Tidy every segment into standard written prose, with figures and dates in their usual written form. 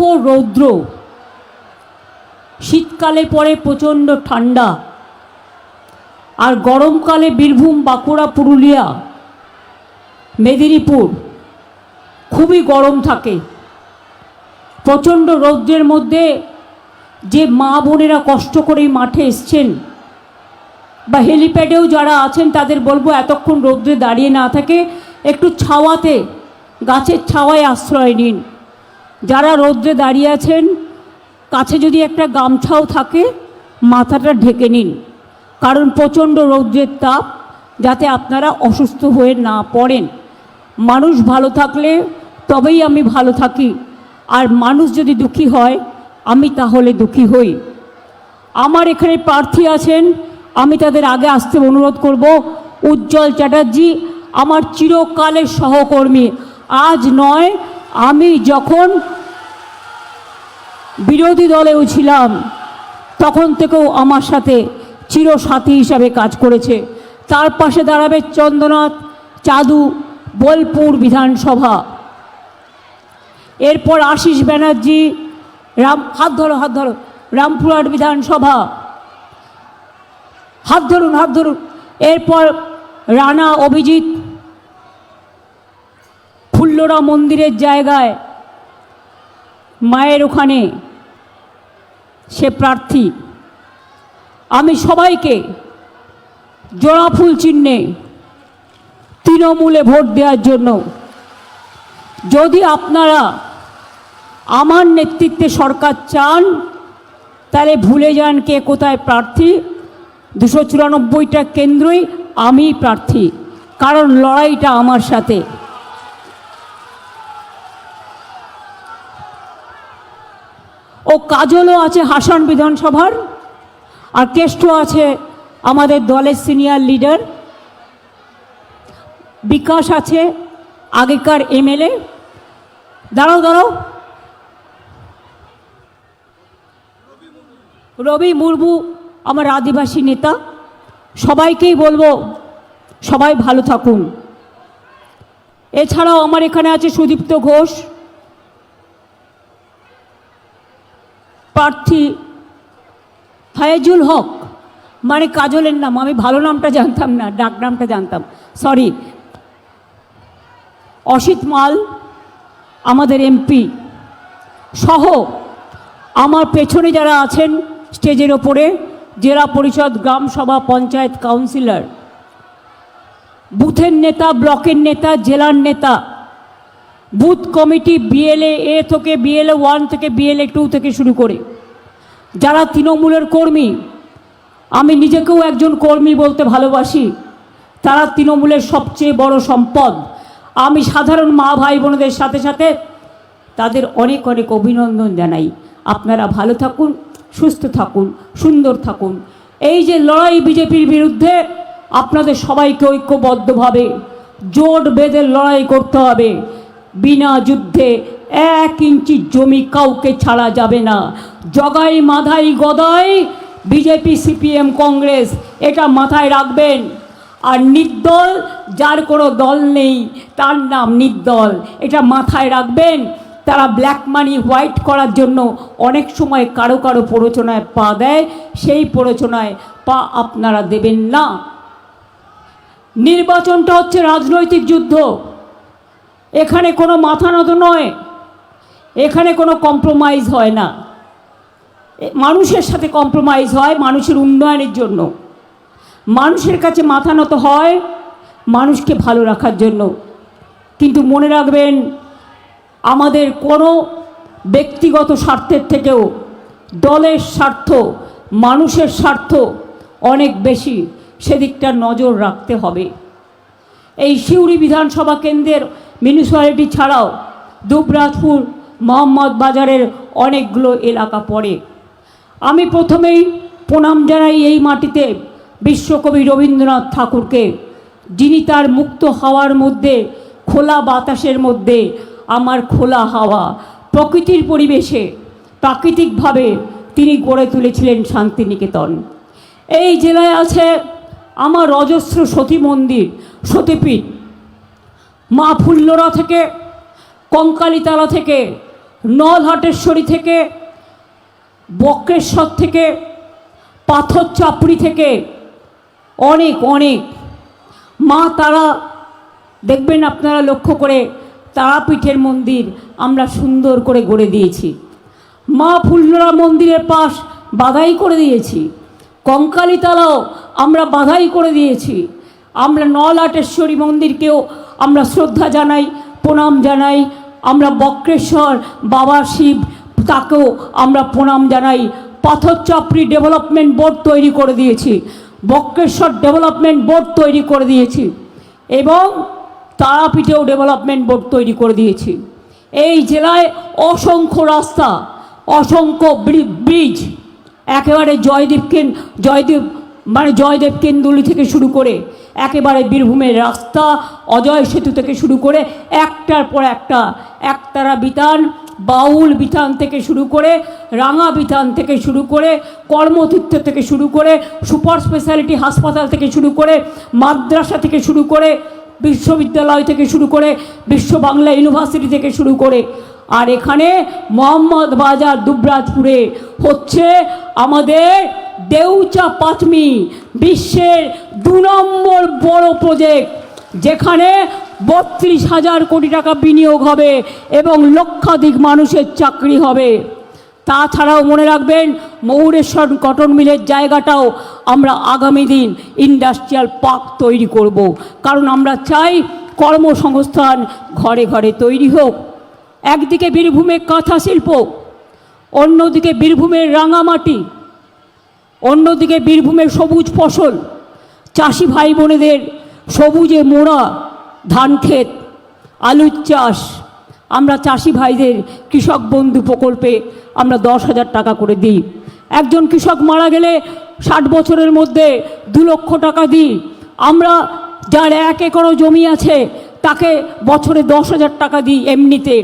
প্রখর রৌদ্র, শীতকালে পড়ে প্রচণ্ড ঠান্ডা, আর গরমকালে বীরভূম, বাঁকুড়া, পুরুলিয়া, মেদিনীপুর খুবই গরম থাকে। প্রচণ্ড রৌদ্রের মধ্যে যে মা বোনেরা কষ্ট করে মাঠে এসছেন বা হেলিপ্যাডেও যারা আছেন তাদের বলবো এতক্ষণ রৌদ্রে দাঁড়িয়ে না থাকে একটু ছাওয়াতে, গাছের ছাওয়ায় আশ্রয় নিন। যারা রৌদ্রে দাঁড়িয়ে আছেন কাছে যদি একটা গামছাও থাকে মাথাটা ঢেকে নিন, কারণ প্রচণ্ড রৌদ্রের তাপ, যাতে আপনারা অসুস্থ হয়ে না পড়েন। মানুষ ভালো থাকলে তবেই আমি ভালো থাকি, আর মানুষ যদি দুঃখী হয় আমি তাহলে দুঃখী হই। আমার এখানে প্রার্থী আছেন, আমি তাদের আগে আসতে অনুরোধ করব। উজ্জ্বল চ্যাটার্জি আমার চিরকালের সহকর্মী, আজ নয়, আমি যখন বিরোধী দলেও ছিলাম তখন থেকেও আমার সাথে চিরসাথী হিসাবে কাজ করেছে। তার পাশে দাঁড়াবে চন্দ্রনাথ চাদু, বোলপুর বিধানসভা। এরপর আশিস ব্যানার্জি, হাত ধরো রামপুরহাট বিধানসভা, হাত ধরুন। এরপর রানা অভিজিৎ, ফুল্লরা মন্দিরের জায়গায়, মায়ের ওখানে সে প্রার্থী। আমি সবাইকে জোড়া ফুল চিহ্নে তৃণমূলে ভোট দেওয়ার জন্য, যদি আপনারা আমার নেতৃত্বে সরকার চান তাহলে ভুলে যান কে কোথায় প্রার্থী। 294টা কেন্দ্রই আমি প্রার্থী, কারণ লড়াইটা আমার সাথে। ও কাজলও আছে হাসান বিধানসভার, আর কেষ্ট আছে আমাদের দলের সিনিয়র লিডার, বিকাশ আছে আগেকার এমএলএ। দাঁড়াও, রবি মুর্মু আমার আদিবাসী নেতা। সবাইকেই বলবো সবাই ভালো থাকুন। এছাড়াও আমার এখানে আছে সুদীপ্ত ঘোষ, প্রার্থী ফায়েজুল হক, মানে কাজলের নাম, আমি ভালো নামটা জানতাম না, ডাক নামটা জানতাম, সরি। অসিত মাল আমাদের এমপি সহ আমার পেছনে যারা আছেন স্টেজের ওপরে, জেলা পরিষদ, গ্রাম সভা, পঞ্চায়েত কাউন্সিলর, বুথের নেতা, ব্লকের নেতা, জেলার নেতা, বুথ কমিটি, বিএলএ এ থেকে বিএলএ 1 থেকে বিএলএ 2 থেকে শুরু করে যারা তৃণমূলের কর্মী, আমি নিজেকেও একজন কর্মী বলতে ভালোবাসি, তারা তৃণমূলের সবচেয়ে বড় সম্পদ। আমি সাধারণ মা ভাই বোনদের সাথে সাথে তাদের অনেক অনেক অভিনন্দন জানাই। আপনারা ভালো থাকুন, সুস্থ থাকুন, সুন্দর থাকুন। এই যে লড়াই বিজেপির বিরুদ্ধে, আপনাদের সবাইকে ঐক্যবদ্ধভাবে জোট বেঁধে লড়াই করতে হবে। বিনা যুদ্ধে 1 ইঞ্চি জমি কাউকে ছাড়া যাবে না। জগাই মাধাই গদাই, বিজেপি, সিপিএম, কংগ্রেস, এটা মাথায় রাখবেন। আর নির্দল, যার কোনো দল নেই তার নাম নির্দল, এটা মাথায় রাখবেন। তারা ব্ল্যাক মানি হোয়াইট করার জন্য অনেক সময় কারো প্ররোচনায় পা দেয়, সেই প্ররোচনায় পা আপনারা দেবেন না। নির্বাচনটা হচ্ছে রাজনৈতিক যুদ্ধ, এখানে কোনো মাথা নত নয়, এখানে কোনো কম্প্রোমাইজ হয় না। মানুষের সাথে কম্প্রোমাইজ হয় মানুষের উন্নয়নের জন্য, মানুষের কাছে মাথা নত হয় মানুষকে ভালো রাখার জন্য। কিন্তু মনে রাখবেন, আমাদের কোনো ব্যক্তিগত স্বার্থের থেকেও দলের স্বার্থ, মানুষের স্বার্থ অনেক বেশি, সেদিকটা নজর রাখতে হবে। এই সিউড়ি বিধানসভা কেন্দ্রের মিউনিসিপ্যালিটি ছাড়াও দুবরাজপুর, মোহাম্মদ বাজারের অনেকগুলো এলাকা পড়ে। আমি প্রথমেই প্রণাম জানাই এই মাটিতে বিশ্বকবি রবীন্দ্রনাথ ঠাকুরকে, যিনি তার মুক্ত হাওয়ার মধ্যে, খোলা বাতাসের মধ্যে, আমার খোলা হাওয়া, প্রকৃতির পরিবেশে প্রাকৃতিকভাবে তিনি গড়ে তুলেছিলেন শান্তিনিকেতন। এই জেলায় আছে আমার অজস্র সতী মন্দির, সতীপীঠ, মা ফুল্লরা থেকে, কঙ্কালীতলা থেকে নলহাটেশ্বরী থেকে, বক্রেশ্বর থেকে, পাথর চাপড়ি থেকে অনেক অনেক মা তারা দেখবেন আপনারা লক্ষ্য করে তারাপীঠের মন্দির আমরা সুন্দর করে গড়ে দিয়েছি। মা ফুল্লরা মন্দিরের পাশ বাধাই করে দিয়েছি। কঙ্কালীতলাও আমরা বাধাই করে দিয়েছি। আমরা নলহাটেশ্বরী মন্দিরকেও আমরা শ্রদ্ধা জানাই, প্রণাম জানাই। আমরা বক্রেশ্বর বাবা শিব তাকেও আমরা প্রণাম জানাই। পাথর চাপড়ি ডেভেলপমেন্ট বোর্ড তৈরি করে দিয়েছি, বক্রেশ্বর ডেভেলপমেন্ট বোর্ড তৈরি করে দিয়েছি এবং তারাপীঠেও ডেভেলপমেন্ট বোর্ড তৈরি করে দিয়েছি। এই জেলায় অসংখ্য রাস্তা, অসংখ্য ব্রিজ, একেবারে জয়দেব কেন্দুলি থেকে শুরু করে একেবারে বীরভূমের রাস্তা, অজয় সেতু থেকে শুরু করে একটার পর একটা, একতারা বিতান, বাউল বিতান থেকে শুরু করে, রাঙা বিতান থেকে শুরু করে, কর্মতীর্থ থেকে শুরু করে, সুপার স্পেশালিটি হাসপাতাল থেকে শুরু করে, মাদ্রাসা থেকে শুরু করে, বিশ্ববিদ্যালয় থেকে শুরু করে, বিশ্ব বাংলা ইউনিভার্সিটি থেকে শুরু করে, আর এখানে মোহাম্মদ বাজার দুবরাজপুরে হচ্ছে আমাদের দেউচা পাঁচমি, বিশ্বের 2 নম্বর বড় প্রজেক্ট, যেখানে 32,000 কোটি টাকা বিনিয়োগ হবে এবং লক্ষাধিক মানুষের চাকরি হবে। তাছাড়াও মনে রাখবেন ময়ূরেশ্বর কটন মিলের জায়গাটাও আমরা আগামী দিন ইন্ডাস্ট্রিয়াল পার্ক তৈরি করব, কারণ আমরা চাই কর্মসংস্থান ঘরে ঘরে তৈরি হোক। একদিকে বীরভূমের কাঁথা শিল্প, অন্যদিকে বীরভূমের রাঙামাটি, অন্যদিকে বীরভূমের সবুজ ফসল, চাষি ভাই বোনেদের সবুজে মোড়া ধান ক্ষেত, আলুর চাষ। আমরা চাষি ভাইদের কৃষক বন্ধু প্রকল্পে আমরা 10,000 টাকা করে দিই। একজন কৃষক মারা গেলে 60 বছরের মধ্যে 2 লক্ষ টাকা দিই। আমরা যার 1 একরও জমি আছে তাকে বছরে 10,000 টাকা দিই এমনিতে,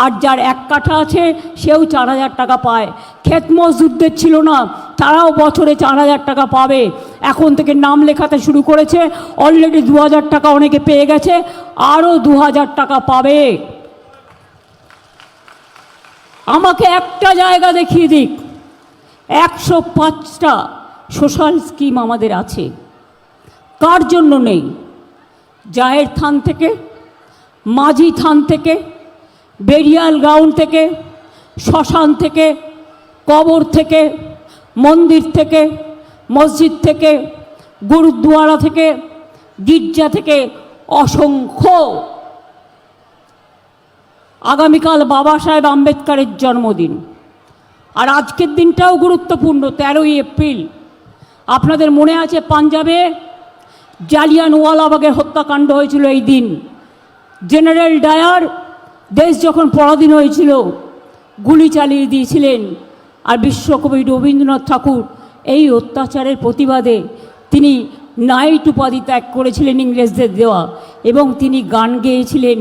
আর যার 1 কাঠা আছে সেও 4,000 টাকা পায়। ক্ষেত মজদুরদের ছিল না, তারাও বছরে 4,000 টাকা পাবে। এখন থেকে নাম লেখাতে শুরু করেছে, অলরেডি 2,000 টাকা অনেকে পেয়ে গেছে, আরও 2,000 টাকা পাবে। আমাকে একটা জায়গা দেখিয়ে দিক 105টা সোশ্যাল স্কিম আমাদের আছে, কার জন্য নেই? জায়ের থান থেকে, মাঝি থান থেকে, বেরিয়াল গ্রাউন্ড থেকে, শ্মশান থেকে, কবর থেকে, মন্দির থেকে, মসজিদ থেকে, গুরুদ্বারা থেকে, গির্জা থেকে অসংখ্য। আগামীকাল বাবা সাহেব আম্বেদকরের জন্মদিন, আর আজকের দিনটাও গুরুত্বপূর্ণ। 13ই এপ্রিল আপনাদের মনে আছে পাঞ্জাবে জালিয়ানওয়ালাবাগের হত্যাকাণ্ড হয়েছিল এই দিন। জেনারেল ডায়ার দেশ যখন পরাধীন হয়েছিল গুলি চালিয়ে দিয়েছিলেন, আর বিশ্বকবি রবীন্দ্রনাথ ঠাকুর এই অত্যাচারের প্রতিবাদে তিনি নাইট উপাধি ত্যাগ করেছিলেন ইংরেজদের দেওয়া, এবং তিনি গান গেয়েছিলেন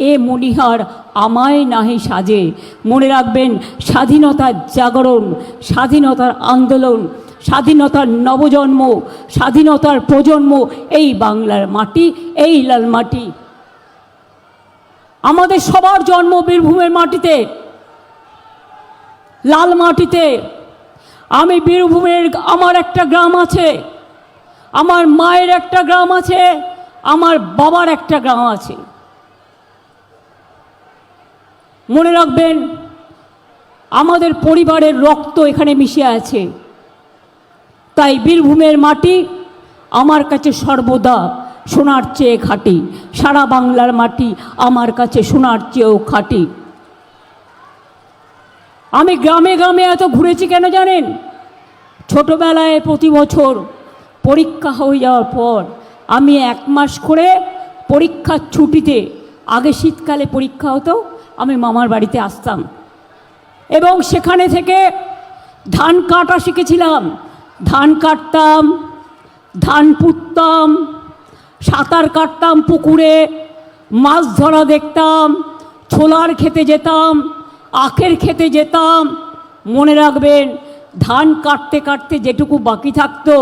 এ মণিহার আমায় নাহি সাজে। মনে রাখবেন স্বাধীনতার জাগরণ, স্বাধীনতার আন্দোলন, স্বাধীনতার নবজন্ম, স্বাধীনতার প্রজন্ম এই বাংলার মাটি, এই লাল মাটি। আমাদের সবার জন্ম বীরভূমের মাটিতে, লাল মাটিতে। আমি বীরভূমের, আমার একটা গ্রাম আছে, আমার মায়ের একটা গ্রাম আছে, আমার বাবার একটা গ্রাম আছে। মনে রাখবেন আমাদের পরিবারের রক্ত এখানে মিশে আছে। তাই বীরভূমের মাটি আমার কাছে সর্বদা সোনার চেয়ে খাঁটি। সারা বাংলার মাটি আমার কাছে সোনার চেয়েও খাঁটি। আমি গ্রামে গ্রামে এত ঘুরেছি কেন জানেন? ছোটবেলায় প্রতি বছর পরীক্ষা হয়ে যাওয়ার পর আমি 1 মাস করে পরীক্ষার ছুটিতে, আগে শীতকালে পরীক্ষা হতো, আমি মামার বাড়িতে আসতাম এবং সেখানে থেকে ধান কাটা শিখেছিলাম। ধান কাটতাম, ধান পুঁততাম, সাঁতার কাটতাম পুকুরে, মাছ ধরা দেখতাম, ছোলার খেতে যেতাম, আখের খেতে যেতাম। মনে রাখবেন ধান কাটতে কাটতে যেটুকু বাকি থাকতো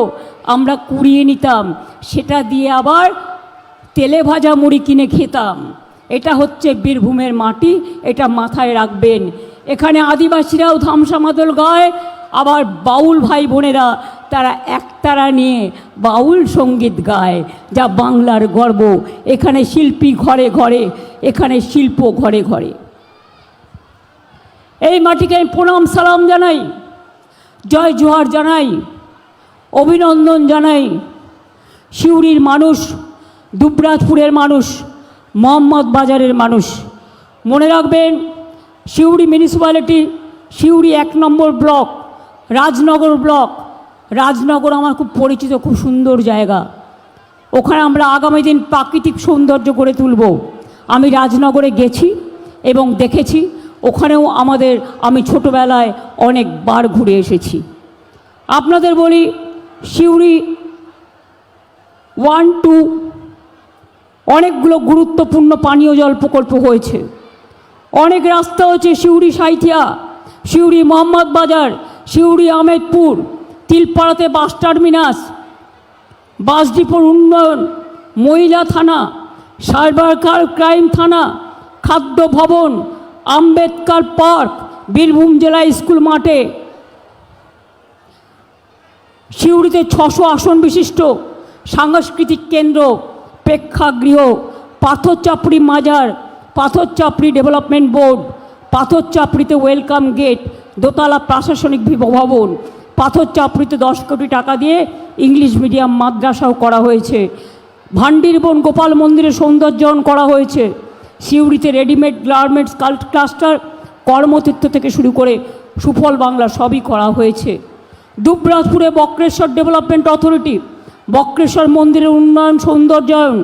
আমরা কুড়িয়ে নিতাম, সেটা দিয়ে আবার তেলে ভাজা মুড়ি কিনে খেতাম। এটা হচ্ছে বীরভূমের মাটি, এটা মাথায় রাখবেন। এখানে আদিবাসীরাও ধামসা মাদল গায়, আবার বাউল ভাই বোনেরা তারা একতারা নিয়ে বাউল সঙ্গীত গায়, যা বাংলার গর্ব। এখানে শিল্পী ঘরে ঘরে, এখানে শিল্প ঘরে ঘরে। এই মাটিকে আমি প্রণাম সালাম জানাই, জয় জোহার জানাই, অভিনন্দন জানাই। সিউড়ির মানুষ, দুবরাজপুরের মানুষ, মোহাম্মদ বাজারের মানুষ, মনে রাখবেন সিউড়ি মিউনিসিপ্যালিটি, সিউড়ি 1 নম্বর ব্লক, রাজনগর ব্লক। রাজনগর আমার খুব পরিচিত, খুব সুন্দর জায়গা। ওখানে আমরা আগামী দিন প্রাকৃতিক সৌন্দর্য গড়ে তুলব। আমি রাজনগরে গেছি এবং দেখেছি, ওখানেও আমি ছোটোবেলায় অনেকবার ঘুরে এসেছি। আপনাদের বলি, সিউড়ি 1, 2 অনেকগুলো গুরুত্বপূর্ণ পানীয় জল প্রকল্প হয়েছে, অনেক রাস্তা হয়েছে। সিউড়ি সাঁইথিয়া, সিউড়ি মোহাম্মদ বাজার, সিউড়ি আহমেদপুর, তিলপাড়াতে বাস টার্মিনাস, বাস ডিপোর উন্নয়ন, মহিলা থানা, সাইবার ক্রাইম থানা, খাদ্য ভবন, আম্বেদকর পার্ক, বীরভূম জেলা স্কুল মাঠে। সিউড়িতে 600 আসন বিশিষ্ট সাংস্কৃতিক কেন্দ্র, প্রেক্ষাগৃহ, পাথরচাপড়ি মাজার, পাথরচাপড়ি ডেভেলপমেন্ট বোর্ড, পাথরচাপড়িতে ওয়েলকাম গেট, দোতলা প্রশাসনিক ভবন, পাথরচাপড়িতে 10 কোটি টাকা দিয়ে ইংলিশ মিডিয়াম মাদ্রাসাও করা হয়েছে। ভান্ডিরবন গোপাল মন্দিরের সৌন্দর্যায়ন করা হয়েছে। সিউড়িতে রেডিমেড গার্মেন্টস ক্লাস্টার, কর্মতীর্থ থেকে শুরু করে সুফল বাংলা সবই করা হয়েছে। দুবরাজপুরে বক্রেশ্বর ডেভেলপমেন্ট অথরিটি, বক্রেশ্বর মন্দিরের উন্নয়ন সৌন্দর্যায়ন,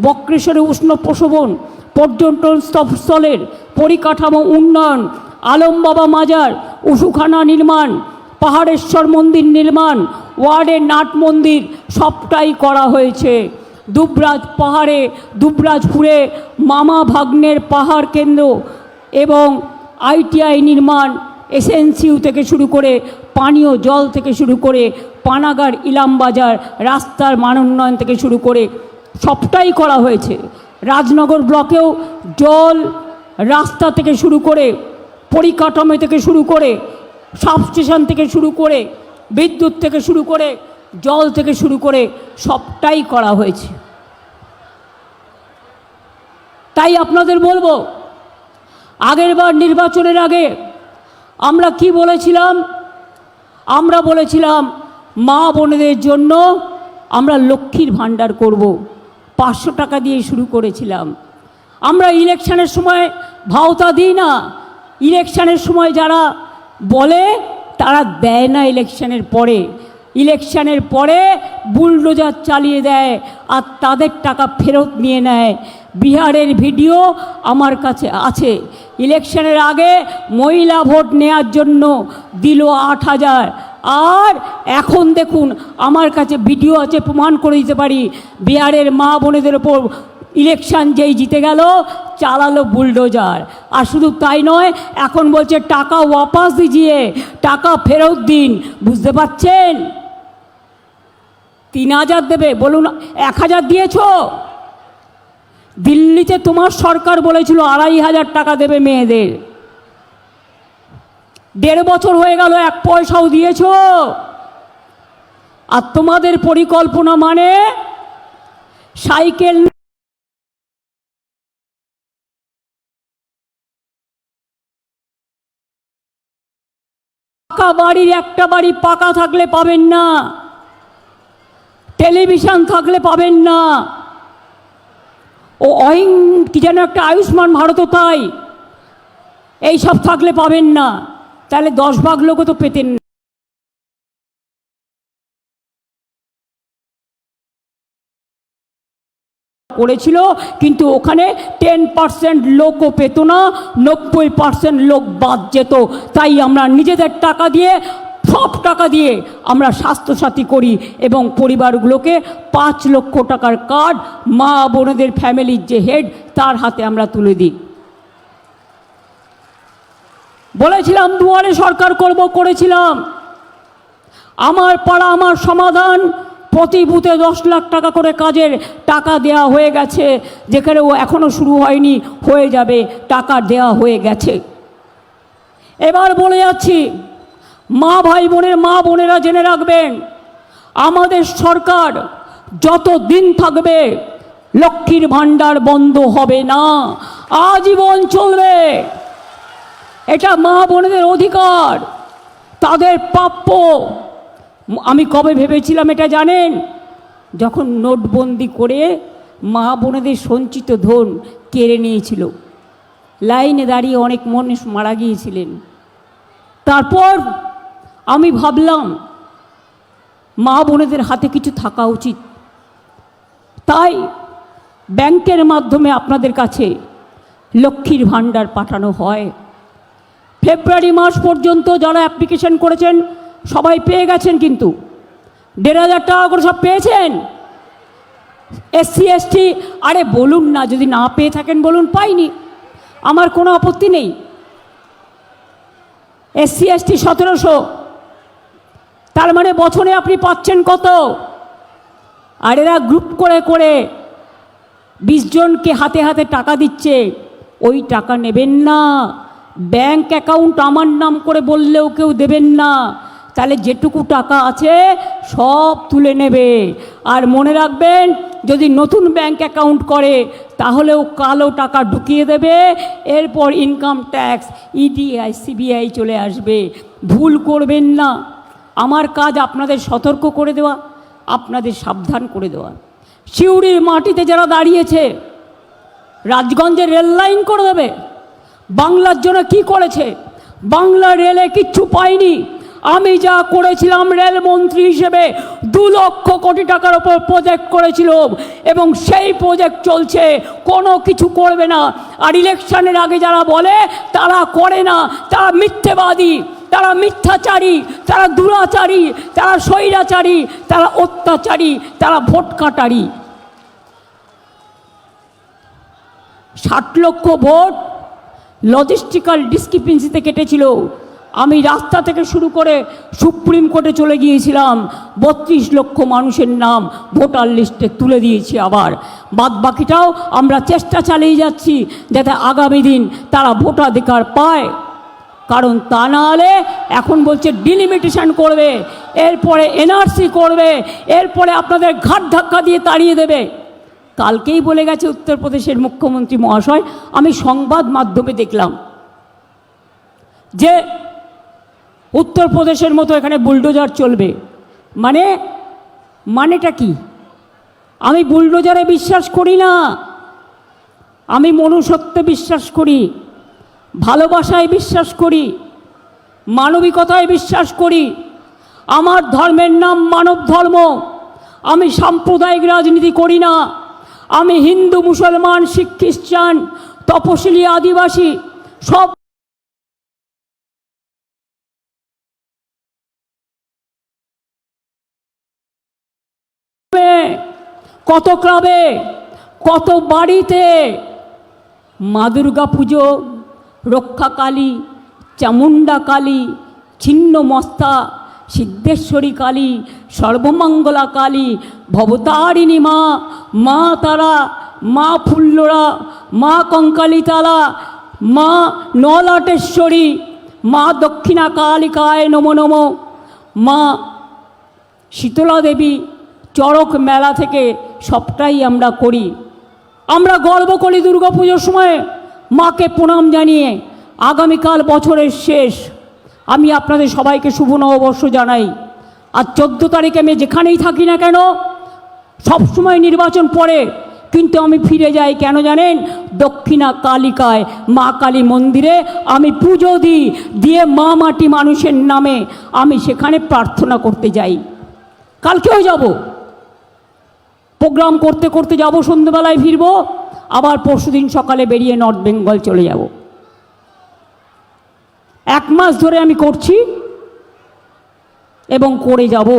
বক্রেশ্বরে উষ্ণ প্রসবন, পর্যটন স্থলের পরিকাঠামো উন্নয়ন, আলমবাবা মাজার, উসুখানা নির্মাণ, পাহাড়েশ্বর মন্দির নির্মাণ, ওয়ার্ডের নাট মন্দির সবটাই করা হয়েছে। দুবরাজপুরে মামা ভাগ্নের পাহাড় কেন্দ্র এবং ITI নির্মাণ, SNCU থেকে শুরু করে পানীয় জল থেকে শুরু করে পানাগার ইলামবাজার রাস্তার মানোন্নয়ন থেকে শুরু করে সবটাই করা হয়েছে। রাজনগর ব্লকেও জল, রাস্তা থেকে শুরু করে পরিকাঠামো থেকে শুরু করে সাবস্টেশন থেকে শুরু করে বিদ্যুৎ থেকে শুরু করে জল থেকে শুরু করে সবটাই করা হয়েছে। তাই আপনাদের বলবো, আগেরবার নির্বাচনের আগে আমরা কি বলেছিলাম? আমরা বলেছিলাম মা বোনেদের জন্য আমরা লক্ষ্মীর ভাণ্ডার করব, 500 টাকা দিয়ে শুরু করেছিলাম। আমরা ইলেকশনের সময় ভাওতা দিই না, ইলেকশনের সময় যারা বলে তারা দেয় না। ইলেকশনের পরে বুলডোজার চালিয়ে দেয় আর তাদের টাকা ফেরত নিয়ে নেয়। বিহারের ভিডিও আমার কাছে আছে। ইলেকশনের আগে মহিলা ভোট নেওয়ার জন্য দিল 8,000, আর এখন দেখুন আমার কাছে ভিডিও আছে, প্রমাণ করে দিতে পারি। বিহারের মা বোনেদের ওপর ইলেকশন যেই জিতে গেল চালালো বুলডোজার। আর শুধু তাই নয়, এখন বলছে টাকা ওয়াপাস দিজিয়ে, টাকা ফেরত দিন। বুঝতে পারছেন? 3,000 দেবে, বলুন 1,000 দিয়েছ? দিল্লিতে তোমার সরকার বলেছিল 2,500 টাকা দেবে মেয়েদের। 1.5 বছর হয়ে গেল, 1 পয়সাও দিয়েছ? আর তোমাদের পরিকল্পনা মানে সাইকেল, পাকা বাড়ির একটা বাড়ি পাকা থাকলে পাবেন না, টেলিভিশন থাকলে পাবেন না, ও কি যেন একটা আয়ুষ্মান ভারত, তাই এই সব থাকলে পাবেন না। তাহলে 10 ভাগ লোকও তো পেতেন না। করেছিল, কিন্তু ওখানে 10% লোকও পেত না, 90% লোক বাদ যেত। তাই আমরা নিজেদের টাকা দিয়ে, সব টাকা দিয়ে আমরা স্বাস্থ্যসাথী করি এবং পরিবারগুলোকে 5 লক্ষ টাকার কার্ড মা বোনেদের ফ্যামিলির যে হেড তার হাতে আমরা তুলে দিই। বলেছিলাম দুয়ারে সরকার করব, করেছিলাম। আমার পাড়া আমার সমাধান, প্রতি বুথে 10 লাখ টাকা করে কাজের টাকা দেওয়া হয়ে গেছে। যেখানে ও এখনও শুরু হয়নি, হয়ে যাবে, টাকা দেওয়া হয়ে গেছে। এবার বলে যাচ্ছি, মা ভাই বোনের মা বোনেরা জেনে রাখবেন, আমাদের সরকার যত দিন থাকবে লক্ষ্মীর ভাণ্ডার বন্ধ হবে না, আজীবন চলবে। এটা মা বোনেদের অধিকার, তাদের প্রাপ্য। আমি কবে ভেবেছিলাম এটা জানেন? যখন নোটবন্দি করে মা বোনেদের সঞ্চিত ধন কেড়ে নিয়েছিল, লাইনে দাঁড়িয়ে অনেক মানুষ মারা গিয়েছিলেন। তারপর আমি ভাবলাম মা বোনেদের হাতে কিছু থাকা উচিত, তাই ব্যাংকের মাধ্যমে আপনাদের কাছে লক্ষ্মীর ভাণ্ডার পাঠানো হয়। ফেব্রুয়ারি মাস পর্যন্ত যারা অ্যাপ্লিকেশন করেছেন সবাই পেয়ে গেছেন, কিন্তু 1,500 টাকা করে সব পেয়েছেন। SC ST আরে বলুন না, যদি না পেয়ে থাকেন বলুন পাইনি, আমার কোনো আপত্তি নেই। SC ST 1700, তার মানে বছরে আপনি পাচ্ছেন কত? আর এরা গ্রুপ করে করে 20 জনকে হাতে হাতে টাকা দিচ্ছে। ওই টাকা নেবেন না, ব্যাংক অ্যাকাউন্ট আমার নাম করে বললেও কেউ দেবেন না, তাহলে যেটুকু টাকা আছে সব তুলে নেবে। আর মনে রাখবেন, যদি নতুন ব্যাংক অ্যাকাউন্ট করে তাহলেও কালো টাকা ঢুকিয়ে দেবে, এরপর ইনকাম ট্যাক্স, EDI CBI চলে আসবে। ভুল করবেন না। আমার কাজ আপনাদের সতর্ক করে দেওয়া, আপনাদের সাবধান করে দেওয়া। সিউড়ির মাটিতে যারা দাঁড়িয়েছে, রাজগঞ্জে রেল লাইন করে দেবে। বাংলার জন্য কি করেছে? বাংলা রেলে কিচ্ছু পাইনি। আমি যা করেছিলাম রেলমন্ত্রী হিসেবে 2 লক্ষ কোটি টাকার ওপর প্রজেক্ট করেছিল, এবং সেই প্রজেক্ট চলছে, কোনো কিছু করবে না। আর ইলেকশনের আগে যারা বলে তারা করে না, তারা মিথ্যেবাদী, তারা মিথ্যাচারী, তারা দুরাচারী, তারা স্বৈরাচারী, তারা অত্যাচারী, তারা ভোট কাটারি। 60 লক্ষ ভোট লজিস্টিক্যাল ডিসক্রিপেন্সিতে কেটেছিল। আমি রাস্তা থেকে শুরু করে সুপ্রিম কোর্টে চলে গিয়েছিলাম, 32 লক্ষ মানুষের নাম ভোটার লিস্টে তুলে দিয়েছি। আবার বাদ বাকিটাও আমরা চেষ্টা চালিয়ে যাচ্ছি যাতে আগামী দিন তারা ভোটাধিকার পায়। কারণ তা না হলে এখন বলছে ডিলিমিটেশন করবে, এরপরে NRC করবে, এরপরে আপনাদের ঘাট ধাক্কা দিয়ে তাড়িয়ে দেবে। কালকেই বলে গেছে উত্তরপ্রদেশের মুখ্যমন্ত্রী মহাশয়, আমি সংবাদ মাধ্যমে দেখলাম যে উত্তরপ্রদেশের মতো এখানে বুলডোজার চলবে। মানেটা কি? আমি বুলডোজারে বিশ্বাস করি না, আমি মনুষ্যত্বে বিশ্বাস করি, ভালোবাসায় বিশ্বাস করি, মানবিকতায় বিশ্বাস করি। আমার ধর্মের নাম মানব ধর্ম। আমি সাম্প্রদায়িক রাজনীতি করি না। আমি হিন্দু, মুসলমান, শিখ, খ্রিস্টান, তপশিলি, আদিবাসী সব কত ক্লাবে, কত বাড়িতে মা দুর্গা পুজো, রক্ষাকালী, চামুণ্ডা কালী, ছিন্নমস্তা, সিদ্ধেশ্বরী কালী, সর্বমঙ্গলা কালী, ভবতারিণী মা, মা তারা, মা ফুল্লরা, মা কঙ্কালীতলা, মা নলাটেশ্বরী, মা দক্ষিণা কালিকায় নমো নমো, মা শীতলা দেবী, চড়ক মেলা থেকে সবটাই আমরা করি। আমরা গর্ব করি দুর্গাপুজোর সময় মাকে প্রণাম জানিয়ে। আগামীকাল বছরের শেষ, আমি আপনাদের সবাইকে শুভ নববর্ষ জানাই। আর 14 তারিখে আমি যেখানেই থাকি না কেন, সবসময় নির্বাচন পড়ে, কিন্তু আমি ফিরে যাই কেন জানেন? দক্ষিণা কালিকায় মা কালী মন্দিরে আমি পুজো দিয়ে মা মাটি মানুষের নামে আমি সেখানে প্রার্থনা করতে যাই। কালকেও যাব, প্রোগ্রাম করতে করতে যাব, সন্ধ্যেবেলায় ফিরবো, আবার পরশুদিন সকালে বেরিয়ে নর্থ বেঙ্গল চলে যাব। 1 মাস ধরে আমি করছি এবং করে যাব।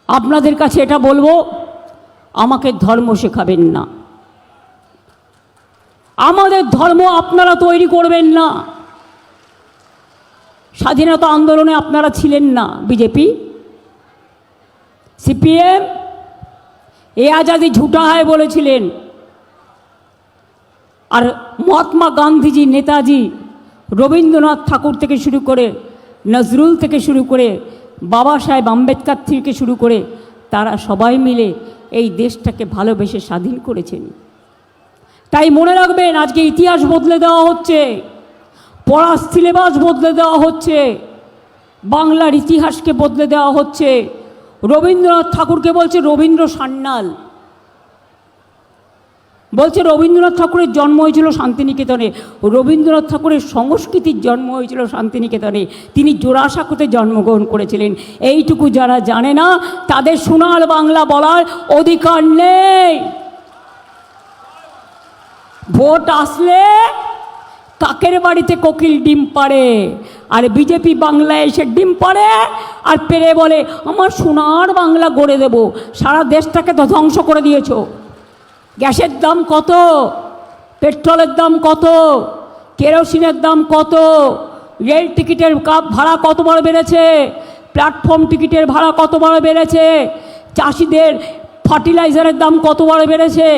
আপনাদের কাছে এটা বলবো, আমাকে ধর্ম শেখাবেন না, আমাদের ধর্ম আপনারা তৈরি করবেন না। স্বাধীনতা আন্দোলনে আপনারা ছিলেন না, বিজেপি, CPM, এ আজাদি ঝুটা হয় বলেছিলেন। আর মহাত্মা গান্ধীজি, নেতাজি, রবীন্দ্রনাথ ঠাকুর থেকে শুরু করে, নজরুল থেকে শুরু করে, বাবা সাহেব আম্বেদকর থেকে শুরু করে, তারা সবাই মিলে এই দেশটাকে ভালোবেসে স্বাধীন করেছেন। তাই মনে রাখবেন, আজকে ইতিহাস বদলে দেওয়া হচ্ছে, পড়ার সিলেবাস বদলে দেওয়া হচ্ছে, বাংলার ইতিহাসকে বদলে দেওয়া হচ্ছে। রবীন্দ্রনাথ ঠাকুরকে বলছে রবীন্দ্র সান্যাল, বলছে রবীন্দ্রনাথ ঠাকুরের জন্ম হয়েছিল শান্তিনিকেতনে। রবীন্দ্রনাথ ঠাকুরের সংস্কৃতির জন্ম হয়েছিল শান্তিনিকেতনে, তিনি জোড়াসাঁকোতে জন্মগ্রহণ করেছিলেন। এইটুকু যারা জানে না তাদের সোনার বাংলা বলার অধিকার নেই। ভোট আসলে কাকের বাড়িতে কোকিল ডিম পাড়ে, আর বিজেপি বাংলায় এসে ডিম পাড়ে আর পেরে বলে আমার সোনার বাংলা গড়ে দেব। সারা দেশটাকে তো ধ্বংস করে দিয়েছো। গ্যাসের দাম কত, পেট্রোলের দাম কত, কেরোসিনের দাম কত, রেল টিকিটের ভাড়া কতবার বেড়েছে, প্ল্যাটফর্ম টিকিটের ভাড়া কতবার বেড়েছে, চাষিদের ফার্টিলাইজারের দাম কতবার বেড়েছে।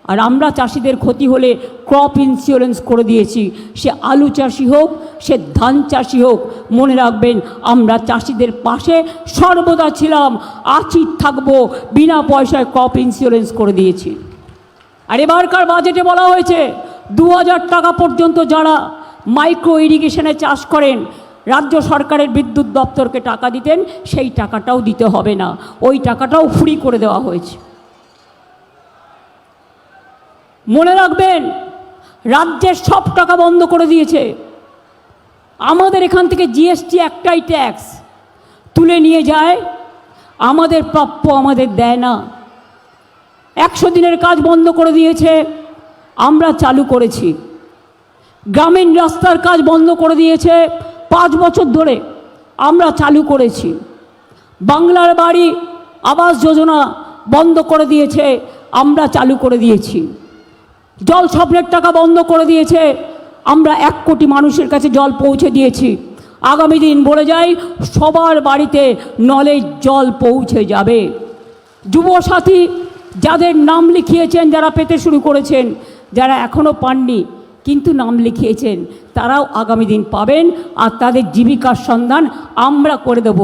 আর আমরা চাষিদের ক্ষতি হলে ক্রপ ইন্স্যুরেন্স করে দিয়েছি। সে আলু চাষি হোক, সে ধান চাষি হোক, মনে রাখবেন আমরা চাষিদের পাশে সর্বদা ছিলাম, আছি, থাকবো। বিনা পয়সায় ক্রপ ইন্স্যুরেন্স করে দিয়েছি। আর এবারকার বাজেটে বলা হয়েছে 2000 টাকা পর্যন্ত যারা মাইক্রো ইরিগেশনে চাষ করেন, রাজ্য সরকারের বিদ্যুৎ দপ্তরকে টাকা দিতেন, সেই টাকাটাও দিতে হবে না, ওই টাকাটাও ফ্রি করে দেওয়া হয়েছে। মনে রাখবেন, রাজ্যের সব টাকা বন্ধ করে দিয়েছে। আমাদের এখান থেকে জিএসটি একটাই ট্যাক্স তুলে নিয়ে যায়, আমাদের প্রাপ্য আমাদের দেয় না। 100 দিনের কাজ বন্ধ করে দিয়েছে, আমরা চালু করেছি। গ্রামীণ রাস্তার কাজ বন্ধ করে দিয়েছে, 5 বছর ধরে আমরা চালু করেছি। বাংলার বাড়ি আবাস যোজনা বন্ধ করে দিয়েছে, আমরা চালু করে দিয়েছি। জল স্বপ্নের টাকা বন্ধ করে দিয়েছে, আমরা 1 কোটি মানুষের কাছে জল পৌঁছে দিয়েছি। আগামী দিন বলে যাই, সবার বাড়িতে নলের জল পৌঁছে যাবে। যুবসাথী যাদের নাম লিখিয়েছেন, যারা পেতে শুরু করেছেন, যারা এখনও পাননি কিন্তু নাম লিখিয়েছেন, তারাও আগামী দিন পাবেন। আর তাদের জীবিকার সন্ধান আমরা করে দেব।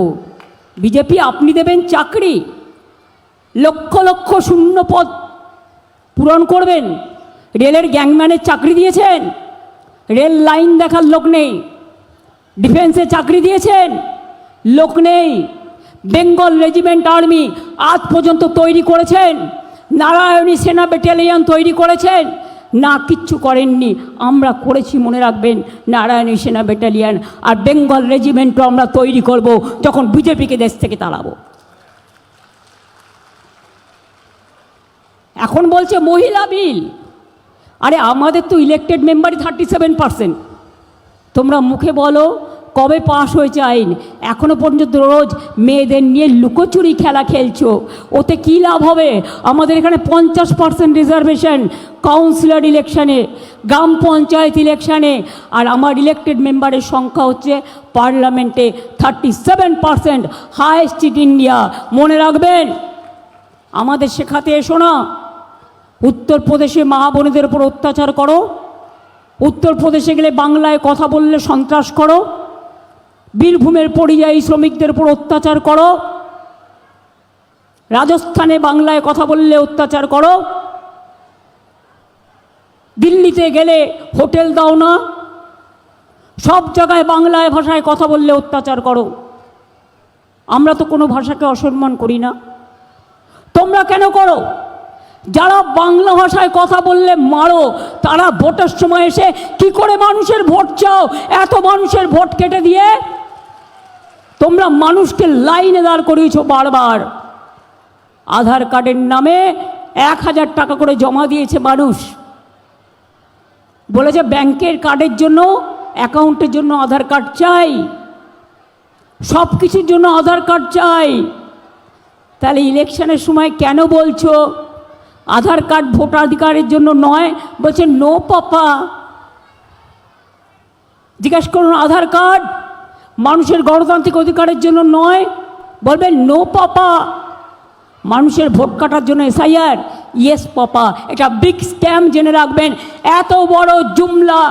বিজেপি আপনি দেবেন চাকরি, লক্ষ লক্ষ শূন্য পদ পূরণ করবেন। রেলের গ্যাংম্যানের চাকরি দিয়েছেন, রেল লাইন দেখার লোক নেই। ডিফেন্সে চাকরি দিয়েছেন, লোক নেই। বেঙ্গল রেজিমেন্ট আর্মি আজ পর্যন্ত তৈরি করেছেন, নারায়ণী সেনা ব্যাটালিয়ন তৈরি করেছেন না, কিচ্ছু করেননি। আমরা করেছি, মনে রাখবেন, নারায়ণী সেনা ব্যাটালিয়ন আর বেঙ্গল রেজিমেন্টও আমরা তৈরি করব যখন বিজেপিকে দেশ থেকে তাড়াবো। এখন বলছে মহিলা বিল, আরে আমাদের তো ইলেকটেড মেম্বারই 37%। তোমরা মুখে বলো কবে পাশ হয়েছে আইন, এখনো পর্যন্ত রোজ মেয়েদের নিয়ে লুকোচুরি খেলা খেলছো। ওতে কী লাভ হবে? আমাদের এখানে 50% রিজার্ভেশন কাউন্সিলর ইলেকশানে, গ্রাম পঞ্চায়েত ইলেকশানে, আর আমার ইলেকটেড মেম্বারের সংখ্যা হচ্ছে পার্লামেন্টে 37%, হাইয়েস্ট ইন ইন্ডিয়া। মনে রাখবেন, আমাদের শেখাতে এসো না উত্তরপ্রদেশে মা বোনেদের উপর অত্যাচার করো, উত্তরপ্রদেশে গেলে বাংলায় কথা বললে সন্ত্রাস করো, বীরভূমের পরিযায়ী শ্রমিকদের উপর অত্যাচার করো, রাজস্থানে বাংলায় কথা বললে অত্যাচার করো, দিল্লিতে গেলে হোটেল দাও না, সব জায়গায় বাংলায় ভাষায় কথা বললে অত্যাচার করো। আমরা তো কোনো ভাষাকে অসম্মান করি না, তোমরা কেন করো? যারা বাংলা ভাষায় কথা বললে মারো, তারা ভোটের সময় এসে কি করে মানুষের ভোট চাও? এত মানুষের ভোট কেটে দিয়ে তোমরা মানুষকে লাইনে দাঁড় করিয়েছো বারবার। আধার কার্ডের নামে 1000 টাকা করে জমা দিয়েছে মানুষ, বলেছে ব্যাংকের কার্ডের জন্য, অ্যাকাউন্টের জন্য আধার কার্ড চাই, সব কিছুর জন্য আধার কার্ড চাই। তাহলে ইলেকশনের সময় কেন বলছো আধার কার্ড ভোটাধিকারের জন্য নয়? বলছে নো পাপা। জিজ্ঞাসা করুন আধার কার্ড মানুষের গণতান্ত্রিক অধিকারের জন্য নয়, বলবেন নো পাপা। মানুষের ভোট কাটার জন্য এসআইআর, ইয়েস পাপা, এটা বিগ স্ক্যাম, জেনে রাখবেন। এত বড় জুমলা,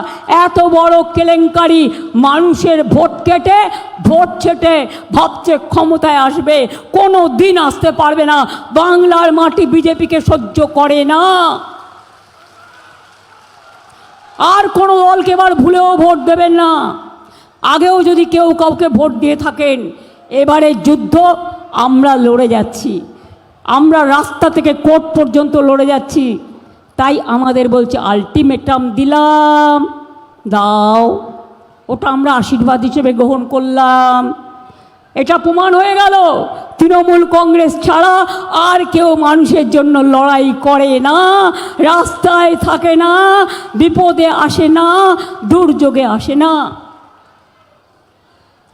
এত বড় কেলেঙ্কারি, মানুষের ভোট কেটে ভোট ছেটে ভাবছে ক্ষমতায় আসবে, কোনো দিন আসতে পারবে না। বাংলার মাটি বিজেপিকে সহ্য করে না। আর কোনো দলকে এবার ভুলেও ভোট দেবেন না। আগেও যদি কেউ কাউকে ভোট দিয়ে থাকেন, এবারে যুদ্ধ আমরা লড়ে যাচ্ছি, আমরা রাস্তা থেকে কোর্ট পর্যন্ত লড়ে যাচ্ছি। তাই আমাদের বলছে আলটিমেটাম দিলাম, দাও, ওটা আমরা আশীর্বাদ হিসেবে গ্রহণ করলাম। এটা প্রমাণ হয়ে গেল তৃণমূল কংগ্রেস ছাড়া আর কেউ মানুষের জন্য লড়াই করে না, রাস্তায় থাকে না, বিপদে আসে না, দুর্যোগে আসে না।